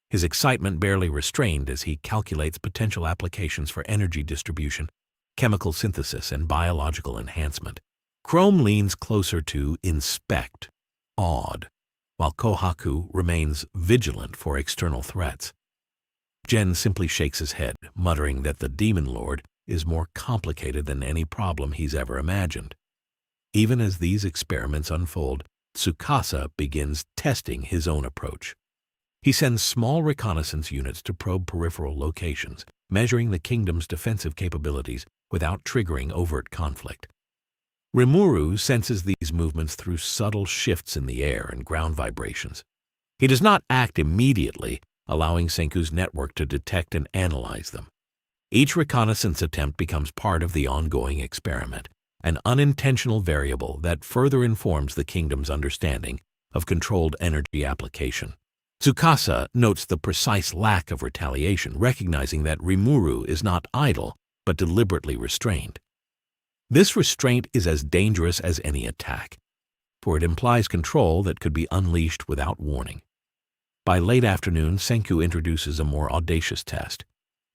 his excitement barely restrained as he calculates potential applications for energy distribution, chemical synthesis, and biological enhancement. Chrome leans closer to inspect, awed, while Kohaku remains vigilant for external threats. Gen simply shakes his head, muttering that the Demon Lord is more complicated than any problem he's ever imagined. Even as these experiments unfold, Tsukasa begins testing his own approach. He sends small reconnaissance units to probe peripheral locations, measuring the kingdom's defensive capabilities without triggering overt conflict. Rimuru senses these movements through subtle shifts in the air and ground vibrations. He does not act immediately, allowing Senku's network to detect and analyze them. Each reconnaissance attempt becomes part of the ongoing experiment, an unintentional variable that further informs the kingdom's understanding of controlled energy application. Tsukasa notes the precise lack of retaliation, recognizing that Rimuru is not idle, but deliberately restrained. This restraint is as dangerous as any attack, for it implies control that could be unleashed without warning. By late afternoon, Senku introduces a more audacious test.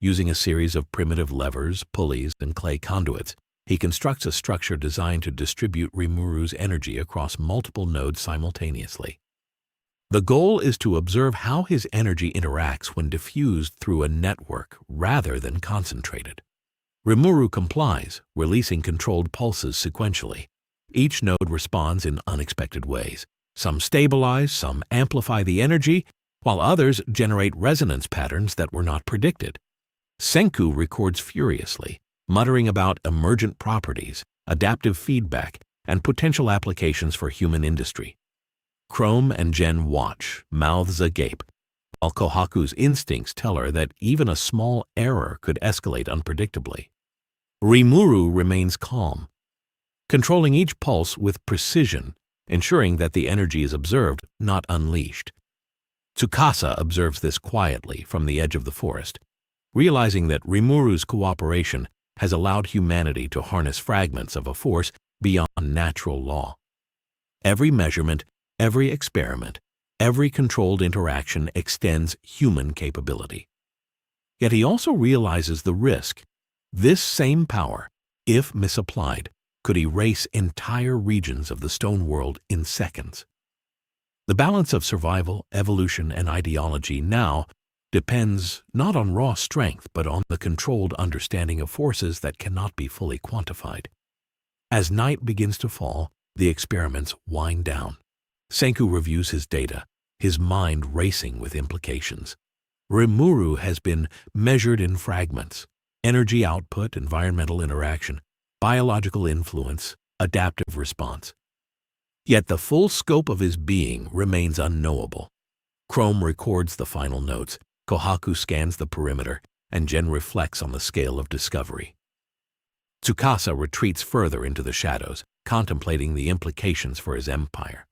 Using a series of primitive levers, pulleys, and clay conduits, he constructs a structure designed to distribute Rimuru's energy across multiple nodes simultaneously. The goal is to observe how his energy interacts when diffused through a network rather than concentrated. Rimuru complies, releasing controlled pulses sequentially. Each node responds in unexpected ways. Some stabilize, some amplify the energy, while others generate resonance patterns that were not predicted. Senku records furiously, muttering about emergent properties, adaptive feedback, and potential applications for human industry. Chrome and Gen watch, mouths agape, while Kohaku's instincts tell her that even a small error could escalate unpredictably. Rimuru remains calm, controlling each pulse with precision, ensuring that the energy is observed, not unleashed. Tsukasa observes this quietly from the edge of the forest, realizing that Rimuru's cooperation has allowed humanity to harness fragments of a force beyond natural law. Every measurement, every experiment, every controlled interaction extends human capability. Yet he also realizes the risk. This same power, if misapplied, could erase entire regions of the stone world in seconds. The balance of survival, evolution, and ideology now depends not on raw strength but on the controlled understanding of forces that cannot be fully quantified. As night begins to fall, the experiments wind down. Senku reviews his data, his mind racing with implications. Rimuru has been measured in fragments: energy output, environmental interaction, biological influence, adaptive response. Yet the full scope of his being remains unknowable. Chrome records the final notes, Kohaku scans the perimeter, and Gen reflects on the scale of discovery. Tsukasa retreats further into the shadows, contemplating the implications for his empire.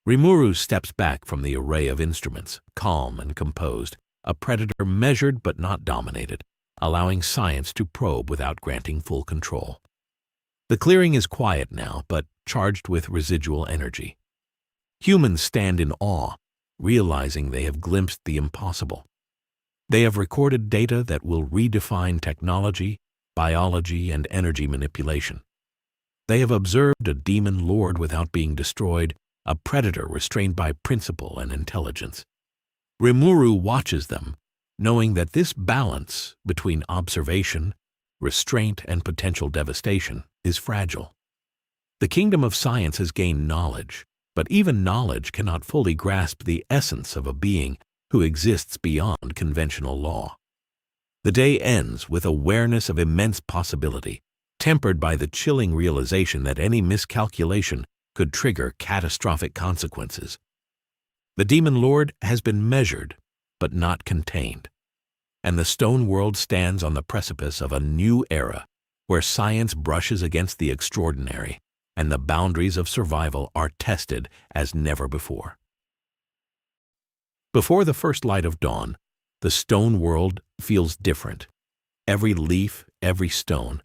Rimuru steps back from the array of instruments, calm and composed, a predator measured but not dominated, allowing science to probe without granting full control. The clearing is quiet now, but charged with residual energy. Humans stand in awe, realizing they have glimpsed the impossible. They have recorded data that will redefine technology, biology, and energy manipulation. They have observed a demon lord without being destroyed, a predator restrained by principle and intelligence. Rimuru watches them, knowing that this balance between observation, restraint, and potential devastation is fragile. The kingdom of science has gained knowledge, but even knowledge cannot fully grasp the essence of a being who exists beyond conventional law. The day ends with awareness of immense possibility, tempered by the chilling realization that any miscalculation could trigger catastrophic consequences. The Demon Lord has been measured, but not contained, and the stone world stands on the precipice of a new era where science brushes against the extraordinary and the boundaries of survival are tested as never before. Before the first light of dawn, the stone world feels different. Every leaf, every stone,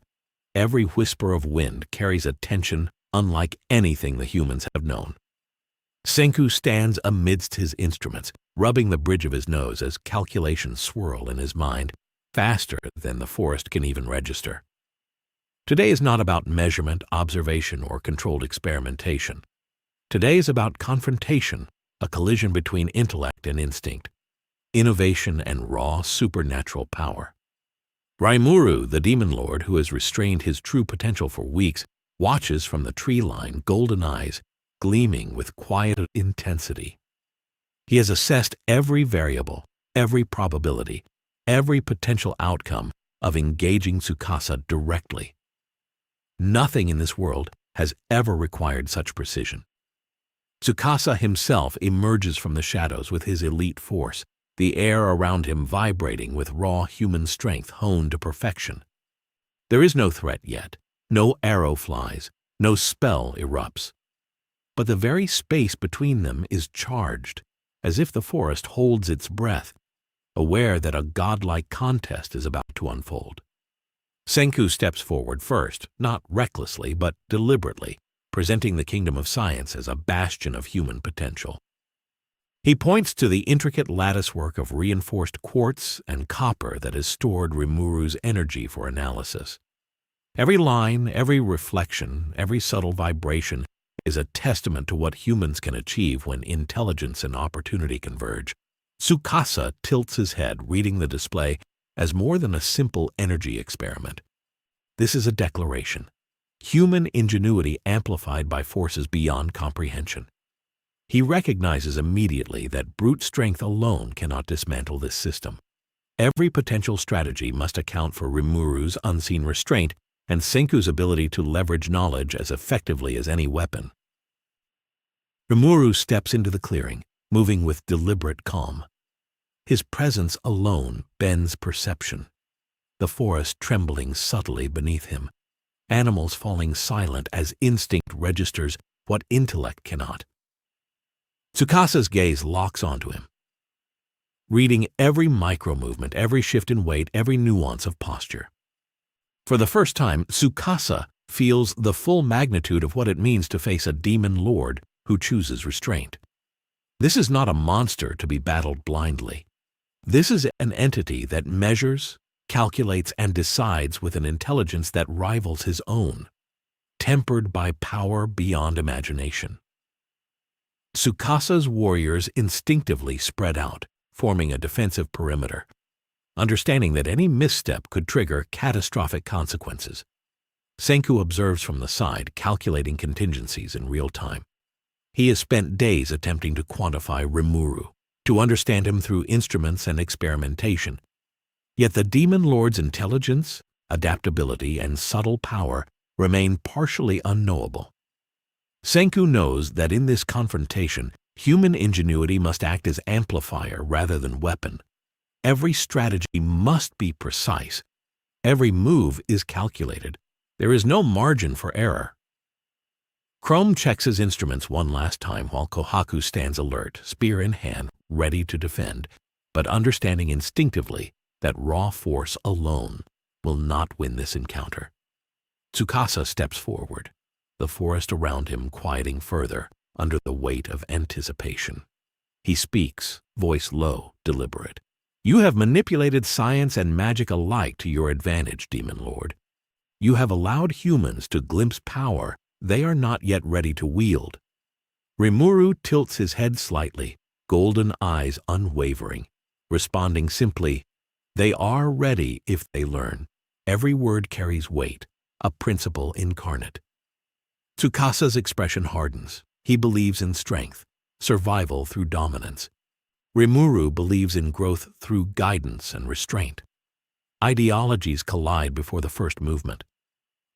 every whisper of wind carries a tension unlike anything the humans have known. Senku stands amidst his instruments, rubbing the bridge of his nose as calculations swirl in his mind, faster than the forest can even register. Today is not about measurement, observation, or controlled experimentation. Today is about confrontation, a collision between intellect and instinct, innovation and raw supernatural power. Rimuru, the Demon Lord, who has restrained his true potential for weeks, watches from the tree line, golden eyes gleaming with quiet intensity. He has assessed every variable, every probability, every potential outcome of engaging Tsukasa directly. Nothing in this world has ever required such precision. Tsukasa himself emerges from the shadows with his elite force, the air around him vibrating with raw human strength honed to perfection. There is no threat yet, no arrow flies, no spell erupts. But the very space between them is charged, as if the forest holds its breath, aware that a godlike contest is about to unfold. Senku steps forward first, not recklessly but deliberately, presenting the kingdom of science as a bastion of human potential. He points to the intricate latticework of reinforced quartz and copper that has stored Rimuru's energy for analysis. Every line, every reflection, every subtle vibration is a testament to what humans can achieve when intelligence and opportunity converge. Tsukasa tilts his head, reading the display as more than a simple energy experiment. This is a declaration. Human ingenuity amplified by forces beyond comprehension. He recognizes immediately that brute strength alone cannot dismantle this system. Every potential strategy must account for Rimuru's unseen restraint and Senku's ability to leverage knowledge as effectively as any weapon. Rimuru steps into the clearing, moving with deliberate calm. His presence alone bends perception, the forest trembling subtly beneath him, animals falling silent as instinct registers what intellect cannot. Tsukasa's gaze locks onto him, reading every micro-movement, every shift in weight, every nuance of posture. For the first time, Tsukasa feels the full magnitude of what it means to face a demon lord who chooses restraint. This is not a monster to be battled blindly. This is an entity that measures, calculates, and decides with an intelligence that rivals his own, tempered by power beyond imagination. Tsukasa's warriors instinctively spread out, forming a defensive perimeter, understanding that any misstep could trigger catastrophic consequences. Senku observes from the side, calculating contingencies in real time. He has spent days attempting to quantify Rimuru, to understand him through instruments and experimentation. Yet the Demon Lord's intelligence, adaptability, and subtle power remain partially unknowable. Senku knows that in this confrontation, human ingenuity must act as amplifier rather than weapon. Every strategy must be precise. Every move is calculated. There is no margin for error. Chrome checks his instruments one last time while Kohaku stands alert, spear in hand, ready to defend, but understanding instinctively that raw force alone will not win this encounter. Tsukasa steps forward, the forest around him quieting further under the weight of anticipation. He speaks, voice low, deliberate. "You have manipulated science and magic alike to your advantage, Demon Lord. You have allowed humans to glimpse power they are not yet ready to wield." Rimuru tilts his head slightly, golden eyes unwavering, responding simply, "They are ready if they learn." Every word carries weight, a principle incarnate. Tsukasa's expression hardens. He believes in strength, survival through dominance. Rimuru believes in growth through guidance and restraint. Ideologies collide before the first movement.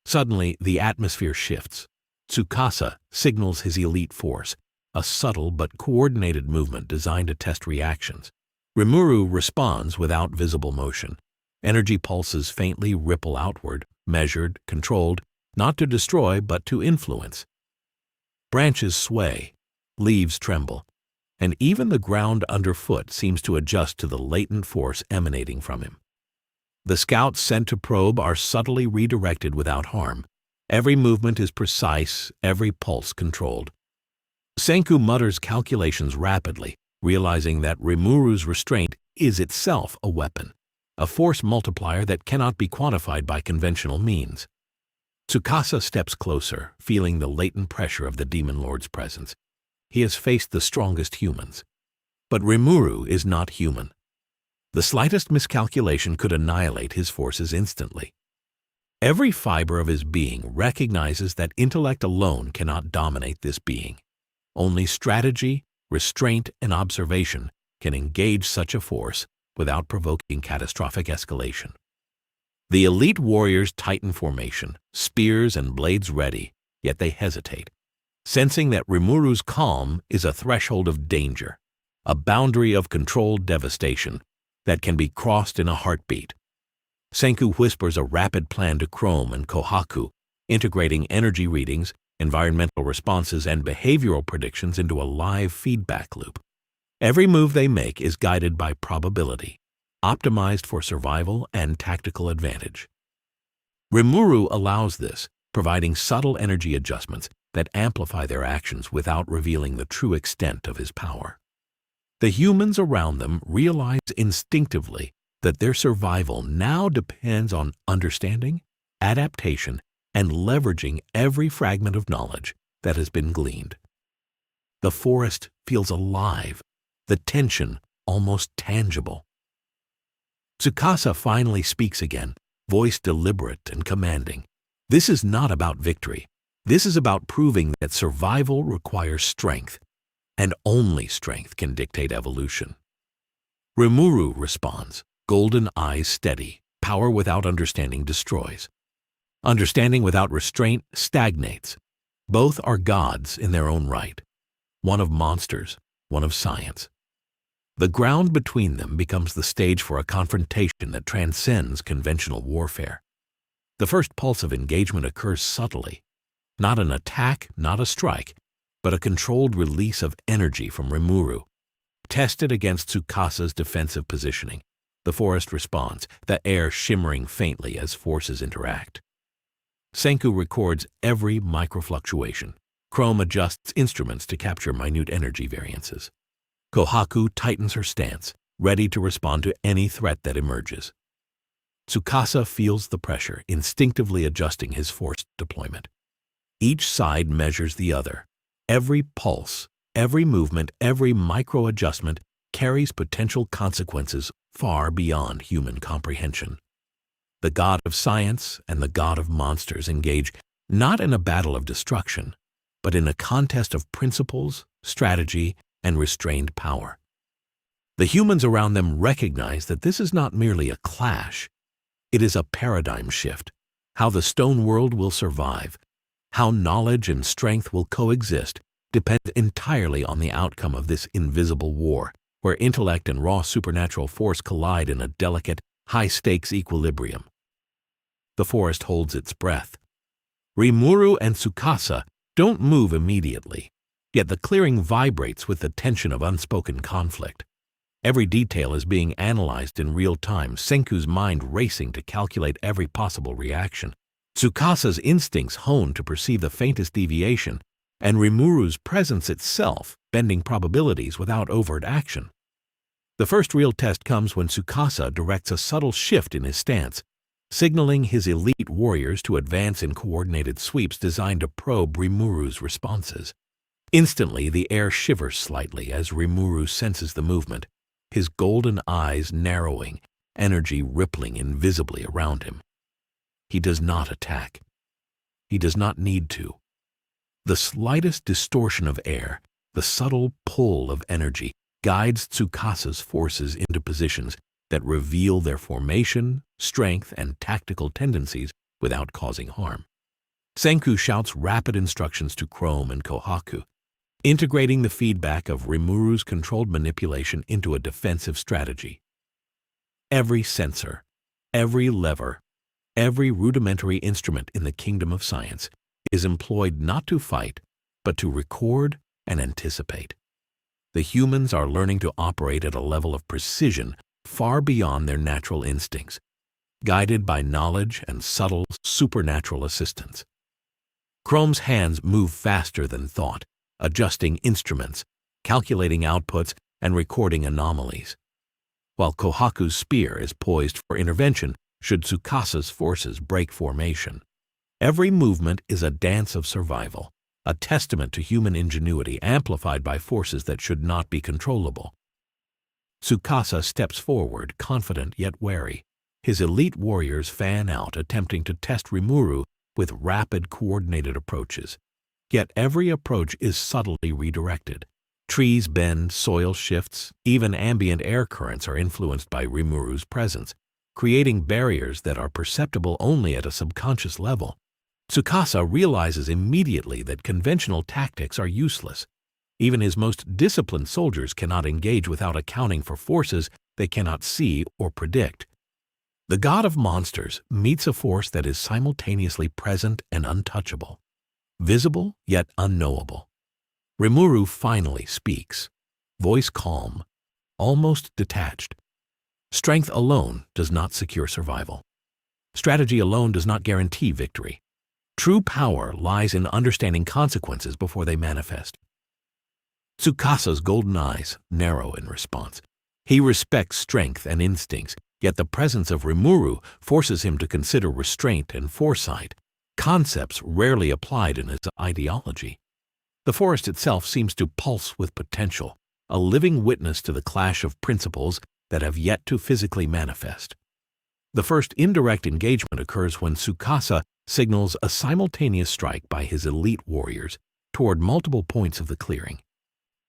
Suddenly, the atmosphere shifts. Tsukasa signals his elite force, a subtle but coordinated movement designed to test reactions. Rimuru responds without visible motion. Energy pulses faintly ripple outward, measured, controlled, not to destroy but to influence. Branches sway, leaves tremble, and even the ground underfoot seems to adjust to the latent force emanating from him. The scouts sent to probe are subtly redirected without harm. Every movement is precise, every pulse controlled. Senku mutters calculations rapidly, realizing that Rimuru's restraint is itself a weapon, a force multiplier that cannot be quantified by conventional means. Tsukasa steps closer, feeling the latent pressure of the Demon Lord's presence. He has faced the strongest humans. But Rimuru is not human. The slightest miscalculation could annihilate his forces instantly. Every fiber of his being recognizes that intellect alone cannot dominate this being. Only strategy, restraint, and observation can engage such a force without provoking catastrophic escalation. The elite warriors tighten formation, spears and blades ready, yet they hesitate, sensing that Rimuru's calm is a threshold of danger, a boundary of controlled devastation that can be crossed in a heartbeat. Senku whispers a rapid plan to Chrome and Kohaku, integrating energy readings, environmental responses, and behavioral predictions into a live feedback loop. Every move they make is guided by probability, optimized for survival and tactical advantage. Rimuru allows this, providing subtle energy adjustments that amplify their actions without revealing the true extent of his power. The humans around them realize instinctively that their survival now depends on understanding, adaptation, and leveraging every fragment of knowledge that has been gleaned. The forest feels alive, the tension almost tangible. Tsukasa finally speaks again, voice deliberate and commanding. This is not about victory. This is about proving that survival requires strength, and only strength can dictate evolution. Rimuru responds, golden eyes steady. Power without understanding destroys. Understanding without restraint stagnates. Both are gods in their own right, one of monsters, one of science. The ground between them becomes the stage for a confrontation that transcends conventional warfare. The first pulse of engagement occurs subtly, not an attack, not a strike, but a controlled release of energy from Rimuru, tested against Tsukasa's defensive positioning. The forest responds, the air shimmering faintly as forces interact. Senku records every microfluctuation. Chrome adjusts instruments to capture minute energy variances. Kohaku tightens her stance, ready to respond to any threat that emerges. Tsukasa feels the pressure, instinctively adjusting his force deployment. Each side measures the other. Every pulse, every movement, every micro-adjustment carries potential consequences far beyond human comprehension. The god of science and the god of monsters engage not in a battle of destruction, but in a contest of principles, strategy, and restrained power. The humans around them recognize that this is not merely a clash. It is a paradigm shift. How the stone world will survive, how knowledge and strength will coexist, depends entirely on the outcome of this invisible war, where intellect and raw supernatural force collide in a delicate, high-stakes equilibrium. The forest holds its breath. Rimuru and Tsukasa don't move immediately, yet the clearing vibrates with the tension of unspoken conflict. Every detail is being analyzed in real time, Senku's mind racing to calculate every possible reaction. Tsukasa's instincts hone to perceive the faintest deviation, and Rimuru's presence itself bending probabilities without overt action. The first real test comes when Tsukasa directs a subtle shift in his stance, signaling his elite warriors to advance in coordinated sweeps designed to probe Rimuru's responses. Instantly, the air shivers slightly as Rimuru senses the movement, his golden eyes narrowing, energy rippling invisibly around him. He does not attack. He does not need to. The slightest distortion of air, the subtle pull of energy, guides Tsukasa's forces into positions that reveal their formation, strength, and tactical tendencies without causing harm. Senku shouts rapid instructions to Chrome and Kohaku, integrating the feedback of Rimuru's controlled manipulation into a defensive strategy. Every sensor, every lever, every rudimentary instrument in the kingdom of science is employed not to fight, but to record and anticipate. The humans are learning to operate at a level of precision far beyond their natural instincts, guided by knowledge and subtle supernatural assistance. Chrome's hands move faster than thought, adjusting instruments, calculating outputs, and recording anomalies, while Kohaku's spear is poised for intervention should Tsukasa's forces break formation. Every movement is a dance of survival, a testament to human ingenuity amplified by forces that should not be controllable. Tsukasa steps forward, confident yet wary. His elite warriors fan out, attempting to test Rimuru with rapid, coordinated approaches. Yet every approach is subtly redirected. Trees bend, soil shifts, even ambient air currents are influenced by Rimuru's presence, creating barriers that are perceptible only at a subconscious level. Tsukasa realizes immediately that conventional tactics are useless. Even his most disciplined soldiers cannot engage without accounting for forces they cannot see or predict. The god of monsters meets a force that is simultaneously present and untouchable, visible yet unknowable. Rimuru finally speaks, voice calm, almost detached. Strength alone does not secure survival. Strategy alone does not guarantee victory. True power lies in understanding consequences before they manifest. Tsukasa's golden eyes narrow in response. He respects strength and instincts, yet the presence of Rimuru forces him to consider restraint and foresight, concepts rarely applied in his ideology. The forest itself seems to pulse with potential, a living witness to the clash of principles that have yet to physically manifest. The first indirect engagement occurs when Tsukasa signals a simultaneous strike by his elite warriors toward multiple points of the clearing.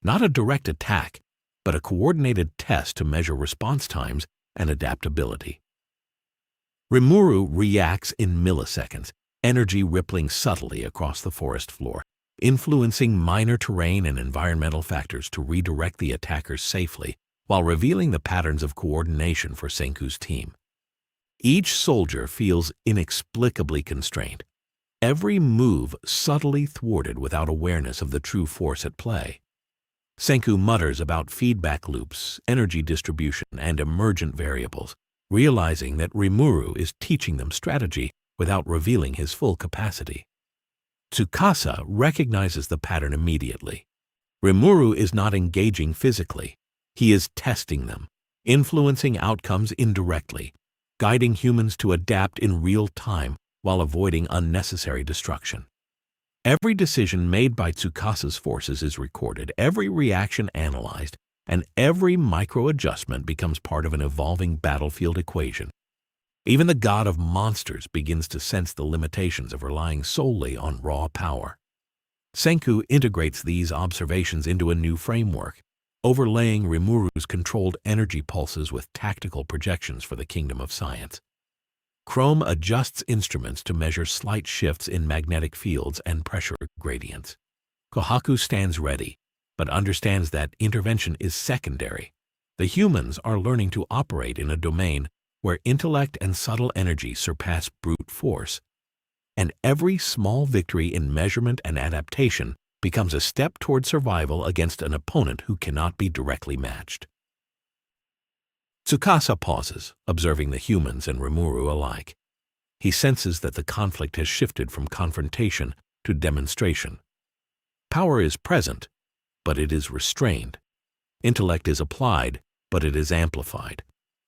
Not a direct attack, but a coordinated test to measure response times and adaptability. Rimuru reacts in milliseconds, energy rippling subtly across the forest floor, influencing minor terrain and environmental factors to redirect the attackers safely, while revealing the patterns of coordination for Senku's team. Each soldier feels inexplicably constrained, every move subtly thwarted without awareness of the true force at play. Senku mutters about feedback loops, energy distribution, and emergent variables, realizing that Rimuru is teaching them strategy without revealing his full capacity. Tsukasa recognizes the pattern immediately. Rimuru is not engaging physically. He is testing them, influencing outcomes indirectly, guiding humans to adapt in real time while avoiding unnecessary destruction. Every decision made by Tsukasa's forces is recorded, every reaction analyzed, and every micro-adjustment becomes part of an evolving battlefield equation. Even the god of monsters begins to sense the limitations of relying solely on raw power. Senku integrates these observations into a new framework, overlaying Rimuru's controlled energy pulses with tactical projections for the kingdom of science. Chrome adjusts instruments to measure slight shifts in magnetic fields and pressure gradients. Kohaku stands ready, but understands that intervention is secondary. The humans are learning to operate in a domain where intellect and subtle energy surpass brute force, and every small victory in measurement and adaptation becomes a step toward survival against an opponent who cannot be directly matched. Tsukasa pauses, observing the humans and Rimuru alike. He senses that the conflict has shifted from confrontation to demonstration. Power is present, but it is restrained. Intellect is applied, but it is amplified.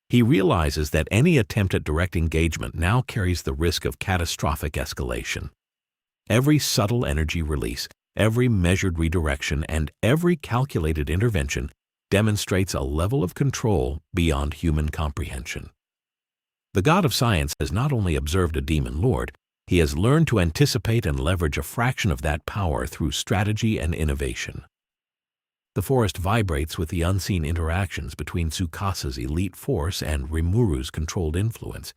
He realizes that any attempt at direct engagement now carries the risk of catastrophic escalation. Every subtle energy release, every measured redirection, and every calculated intervention demonstrates a level of control beyond human comprehension. The god of science has not only observed a demon lord, he has learned to anticipate and leverage a fraction of that power through strategy and innovation. The forest vibrates with the unseen interactions between Tsukasa's elite force and Rimuru's controlled influence.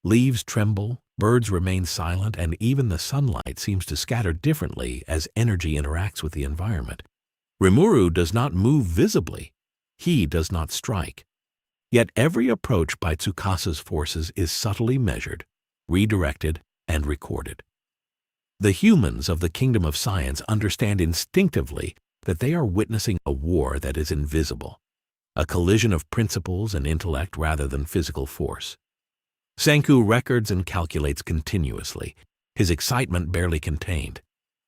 Leaves tremble, birds remain silent, and even the sunlight seems to scatter differently as energy interacts with the environment. Rimuru does not move visibly. He does not strike. Yet every approach by Tsukasa's forces is subtly measured, redirected, and recorded. The humans of the Kingdom of Science understand instinctively that they are witnessing a war that is invisible, a collision of principles and intellect rather than physical force. Senku records and calculates continuously, his excitement barely contained.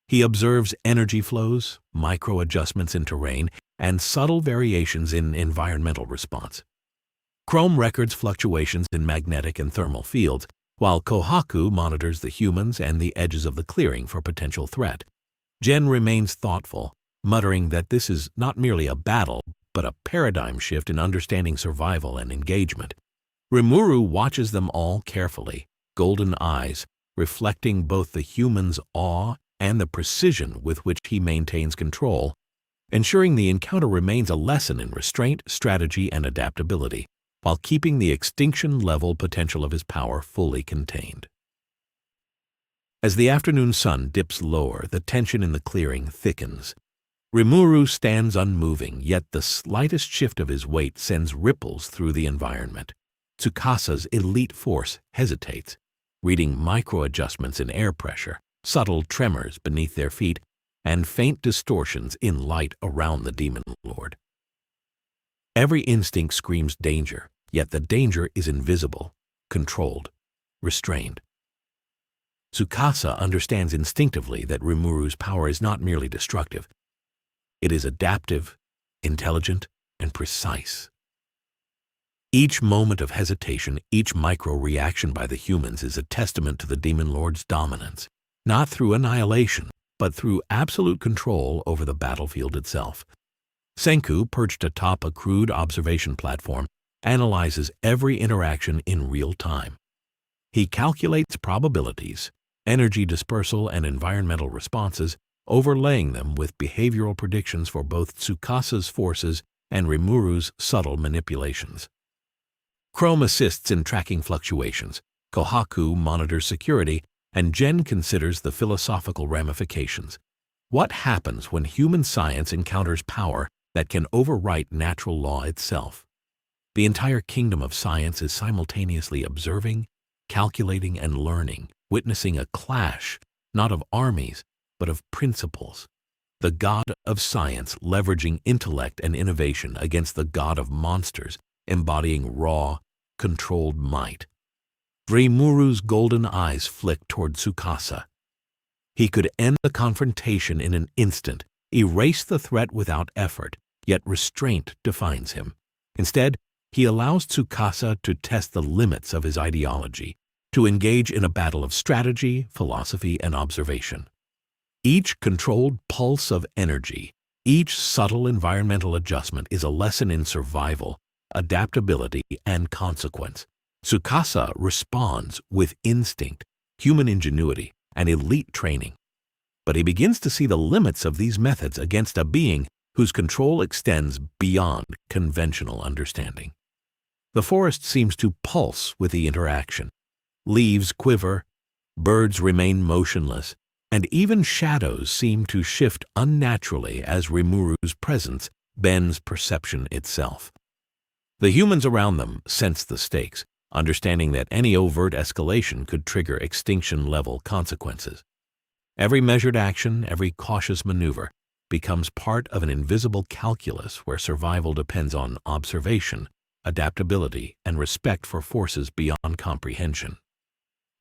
He observes energy flows, micro-adjustments in terrain, and subtle variations in environmental response. Chrome records fluctuations in magnetic and thermal fields, while Kohaku monitors the humans and the edges of the clearing for potential threat. Gen remains thoughtful, muttering that this is not merely a battle, but a paradigm shift in understanding survival and engagement. Rimuru watches them all carefully, golden eyes, reflecting both the human's awe and the precision with which he maintains control, ensuring the encounter remains a lesson in restraint, strategy, and adaptability, while keeping the extinction-level potential of his power fully contained. As the afternoon sun dips lower, the tension in the clearing thickens. Rimuru stands unmoving, yet the slightest shift of his weight sends ripples through the environment. Tsukasa's elite force hesitates, reading micro-adjustments in air pressure, subtle tremors beneath their feet, and faint distortions in light around the Demon Lord. Every instinct screams danger, yet the danger is invisible, controlled, restrained. Tsukasa understands instinctively that Rimuru's power is not merely destructive. It is adaptive, intelligent, and precise. Each moment of hesitation, each micro-reaction by the humans is a testament to the Demon Lord's dominance, not through annihilation, but through absolute control over the battlefield itself. Senku, perched atop a crude observation platform, analyzes every interaction in real time. He calculates probabilities, energy dispersal, and environmental responses, overlaying them with behavioral predictions for both Tsukasa's forces and Rimuru's subtle manipulations. Chrome assists in tracking fluctuations, Kohaku monitors security, and Gen considers the philosophical ramifications. What happens when human science encounters power that can overwrite natural law itself? The entire kingdom of science is simultaneously observing, calculating, and learning, witnessing a clash, not of armies, but of principles. The god of science leveraging intellect and innovation against the god of monsters, embodying raw, controlled might. Rimuru's golden eyes flicked toward Tsukasa. He could end the confrontation in an instant, erase the threat without effort, yet restraint defines him. Instead, he allows Tsukasa to test the limits of his ideology, to engage in a battle of strategy, philosophy, and observation. Each controlled pulse of energy, each subtle environmental adjustment is a lesson in survival, adaptability, and consequence. Tsukasa responds with instinct, human ingenuity, and elite training. But he begins to see the limits of these methods against a being whose control extends beyond conventional understanding. The forest seems to pulse with the interaction. Leaves quiver, birds remain motionless, and even shadows seem to shift unnaturally as Rimuru's presence bends perception itself. The humans around them sense the stakes, understanding that any overt escalation could trigger extinction-level consequences. Every measured action, every cautious maneuver, becomes part of an invisible calculus where survival depends on observation, adaptability, and respect for forces beyond comprehension.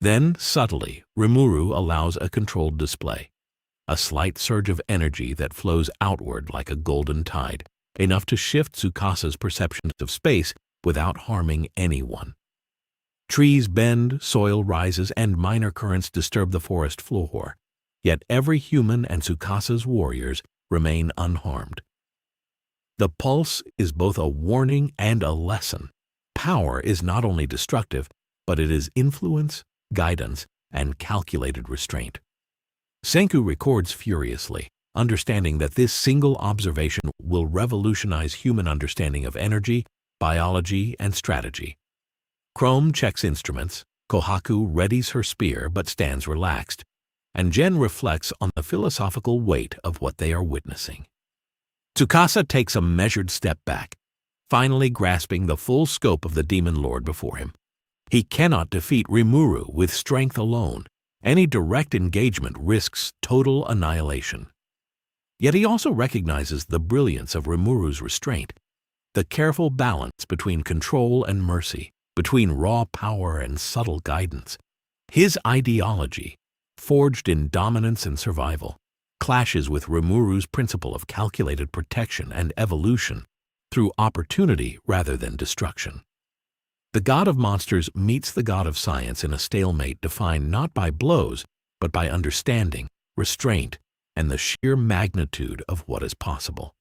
Then, subtly, Rimuru allows a controlled display, a slight surge of energy that flows outward like a golden tide, enough to shift Tsukasa's perceptions of space without harming anyone. Trees bend, soil rises, and minor currents disturb the forest floor, yet every human and Tsukasa's warriors remain unharmed. The pulse is both a warning and a lesson. Power is not only destructive, but it is influence, guidance, and calculated restraint. Senku records furiously, understanding that this single observation will revolutionize human understanding of energy, biology, and strategy. Chrome checks instruments, Kohaku readies her spear but stands relaxed, and Jen reflects on the philosophical weight of what they are witnessing. Tsukasa takes a measured step back, finally grasping the full scope of the Demon Lord before him. He cannot defeat Rimuru with strength alone. Any direct engagement risks total annihilation. Yet he also recognizes the brilliance of Rimuru's restraint, the careful balance between control and mercy, between raw power and subtle guidance. His ideology, forged in dominance and survival, clashes with Rimuru's principle of calculated protection and evolution through opportunity rather than destruction. The god of monsters meets the god of science in a stalemate defined not by blows, but by understanding, restraint, and the sheer magnitude of what is possible.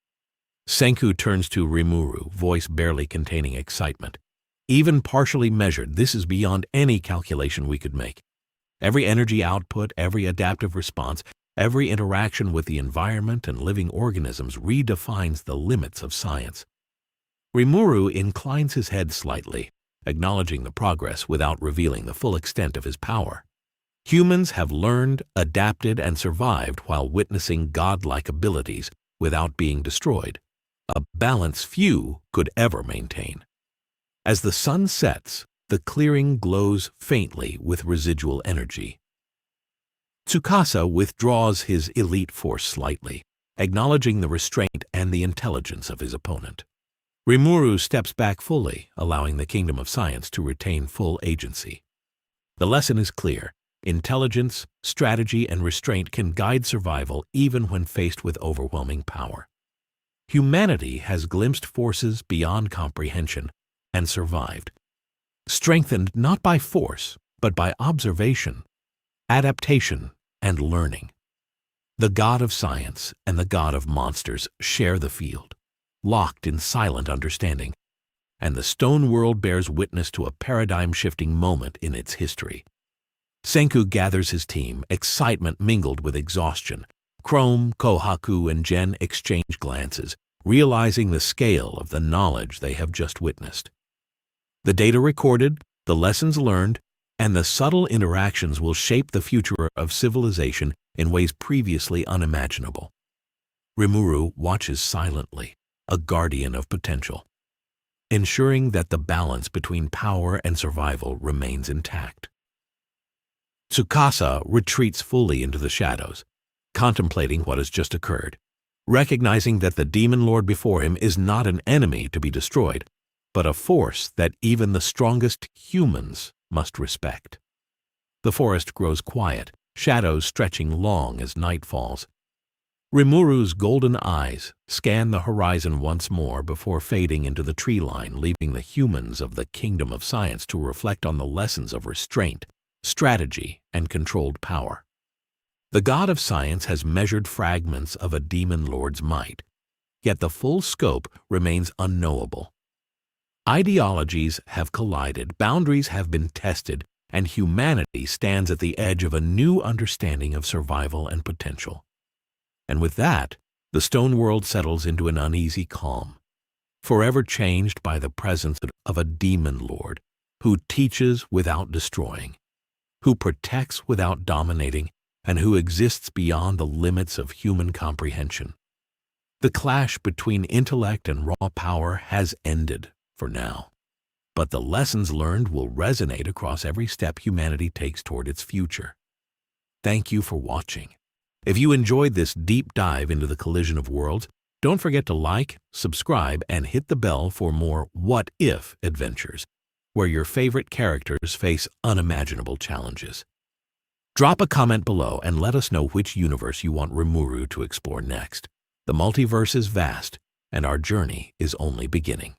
Senku turns to Rimuru, voice barely containing excitement. Even partially measured, this is beyond any calculation we could make. Every energy output, every adaptive response, every interaction with the environment and living organisms redefines the limits of science. Rimuru inclines his head slightly, acknowledging the progress without revealing the full extent of his power. Humans have learned, adapted, and survived while witnessing godlike abilities without being destroyed, a balance few could ever maintain. As the sun sets, the clearing glows faintly with residual energy. Tsukasa withdraws his elite force slightly, acknowledging the restraint and the intelligence of his opponent. Rimuru steps back fully, allowing the kingdom of science to retain full agency. The lesson is clear. Intelligence, strategy, and restraint can guide survival even when faced with overwhelming power. Humanity has glimpsed forces beyond comprehension and survived, strengthened not by force, but by observation, adaptation, and learning. The god of science and the god of monsters share the field, locked in silent understanding, and the stone world bears witness to a paradigm-shifting moment in its history. Senku gathers his team, excitement mingled with exhaustion. Chrome, Kohaku, and Jen exchange glances, realizing the scale of the knowledge they have just witnessed. The data recorded, the lessons learned, and the subtle interactions will shape the future of civilization in ways previously unimaginable. Rimuru watches silently, a guardian of potential, ensuring that the balance between power and survival remains intact. Tsukasa retreats fully into the shadows, contemplating what has just occurred, recognizing that the Demon Lord before him is not an enemy to be destroyed, but a force that even the strongest humans must respect. The forest grows quiet, shadows stretching long as night falls. Rimuru's golden eyes scan the horizon once more before fading into the tree line, leaving the humans of the kingdom of science to reflect on the lessons of restraint, strategy, and controlled power. The god of science has measured fragments of a demon lord's might, yet the full scope remains unknowable. Ideologies have collided, boundaries have been tested, and humanity stands at the edge of a new understanding of survival and potential. And with that, the stone world settles into an uneasy calm, forever changed by the presence of a demon lord who teaches without destroying, who protects without dominating, and who exists beyond the limits of human comprehension. The clash between intellect and raw power has ended for now, but the lessons learned will resonate across every step humanity takes toward its future. Thank you for watching. If you enjoyed this deep dive into the collision of worlds, don't forget to like, subscribe, and hit the bell for more what-if adventures, where your favorite characters face unimaginable challenges. Drop a comment below and let us know which universe you want Rimuru to explore next. The multiverse is vast, and our journey is only beginning.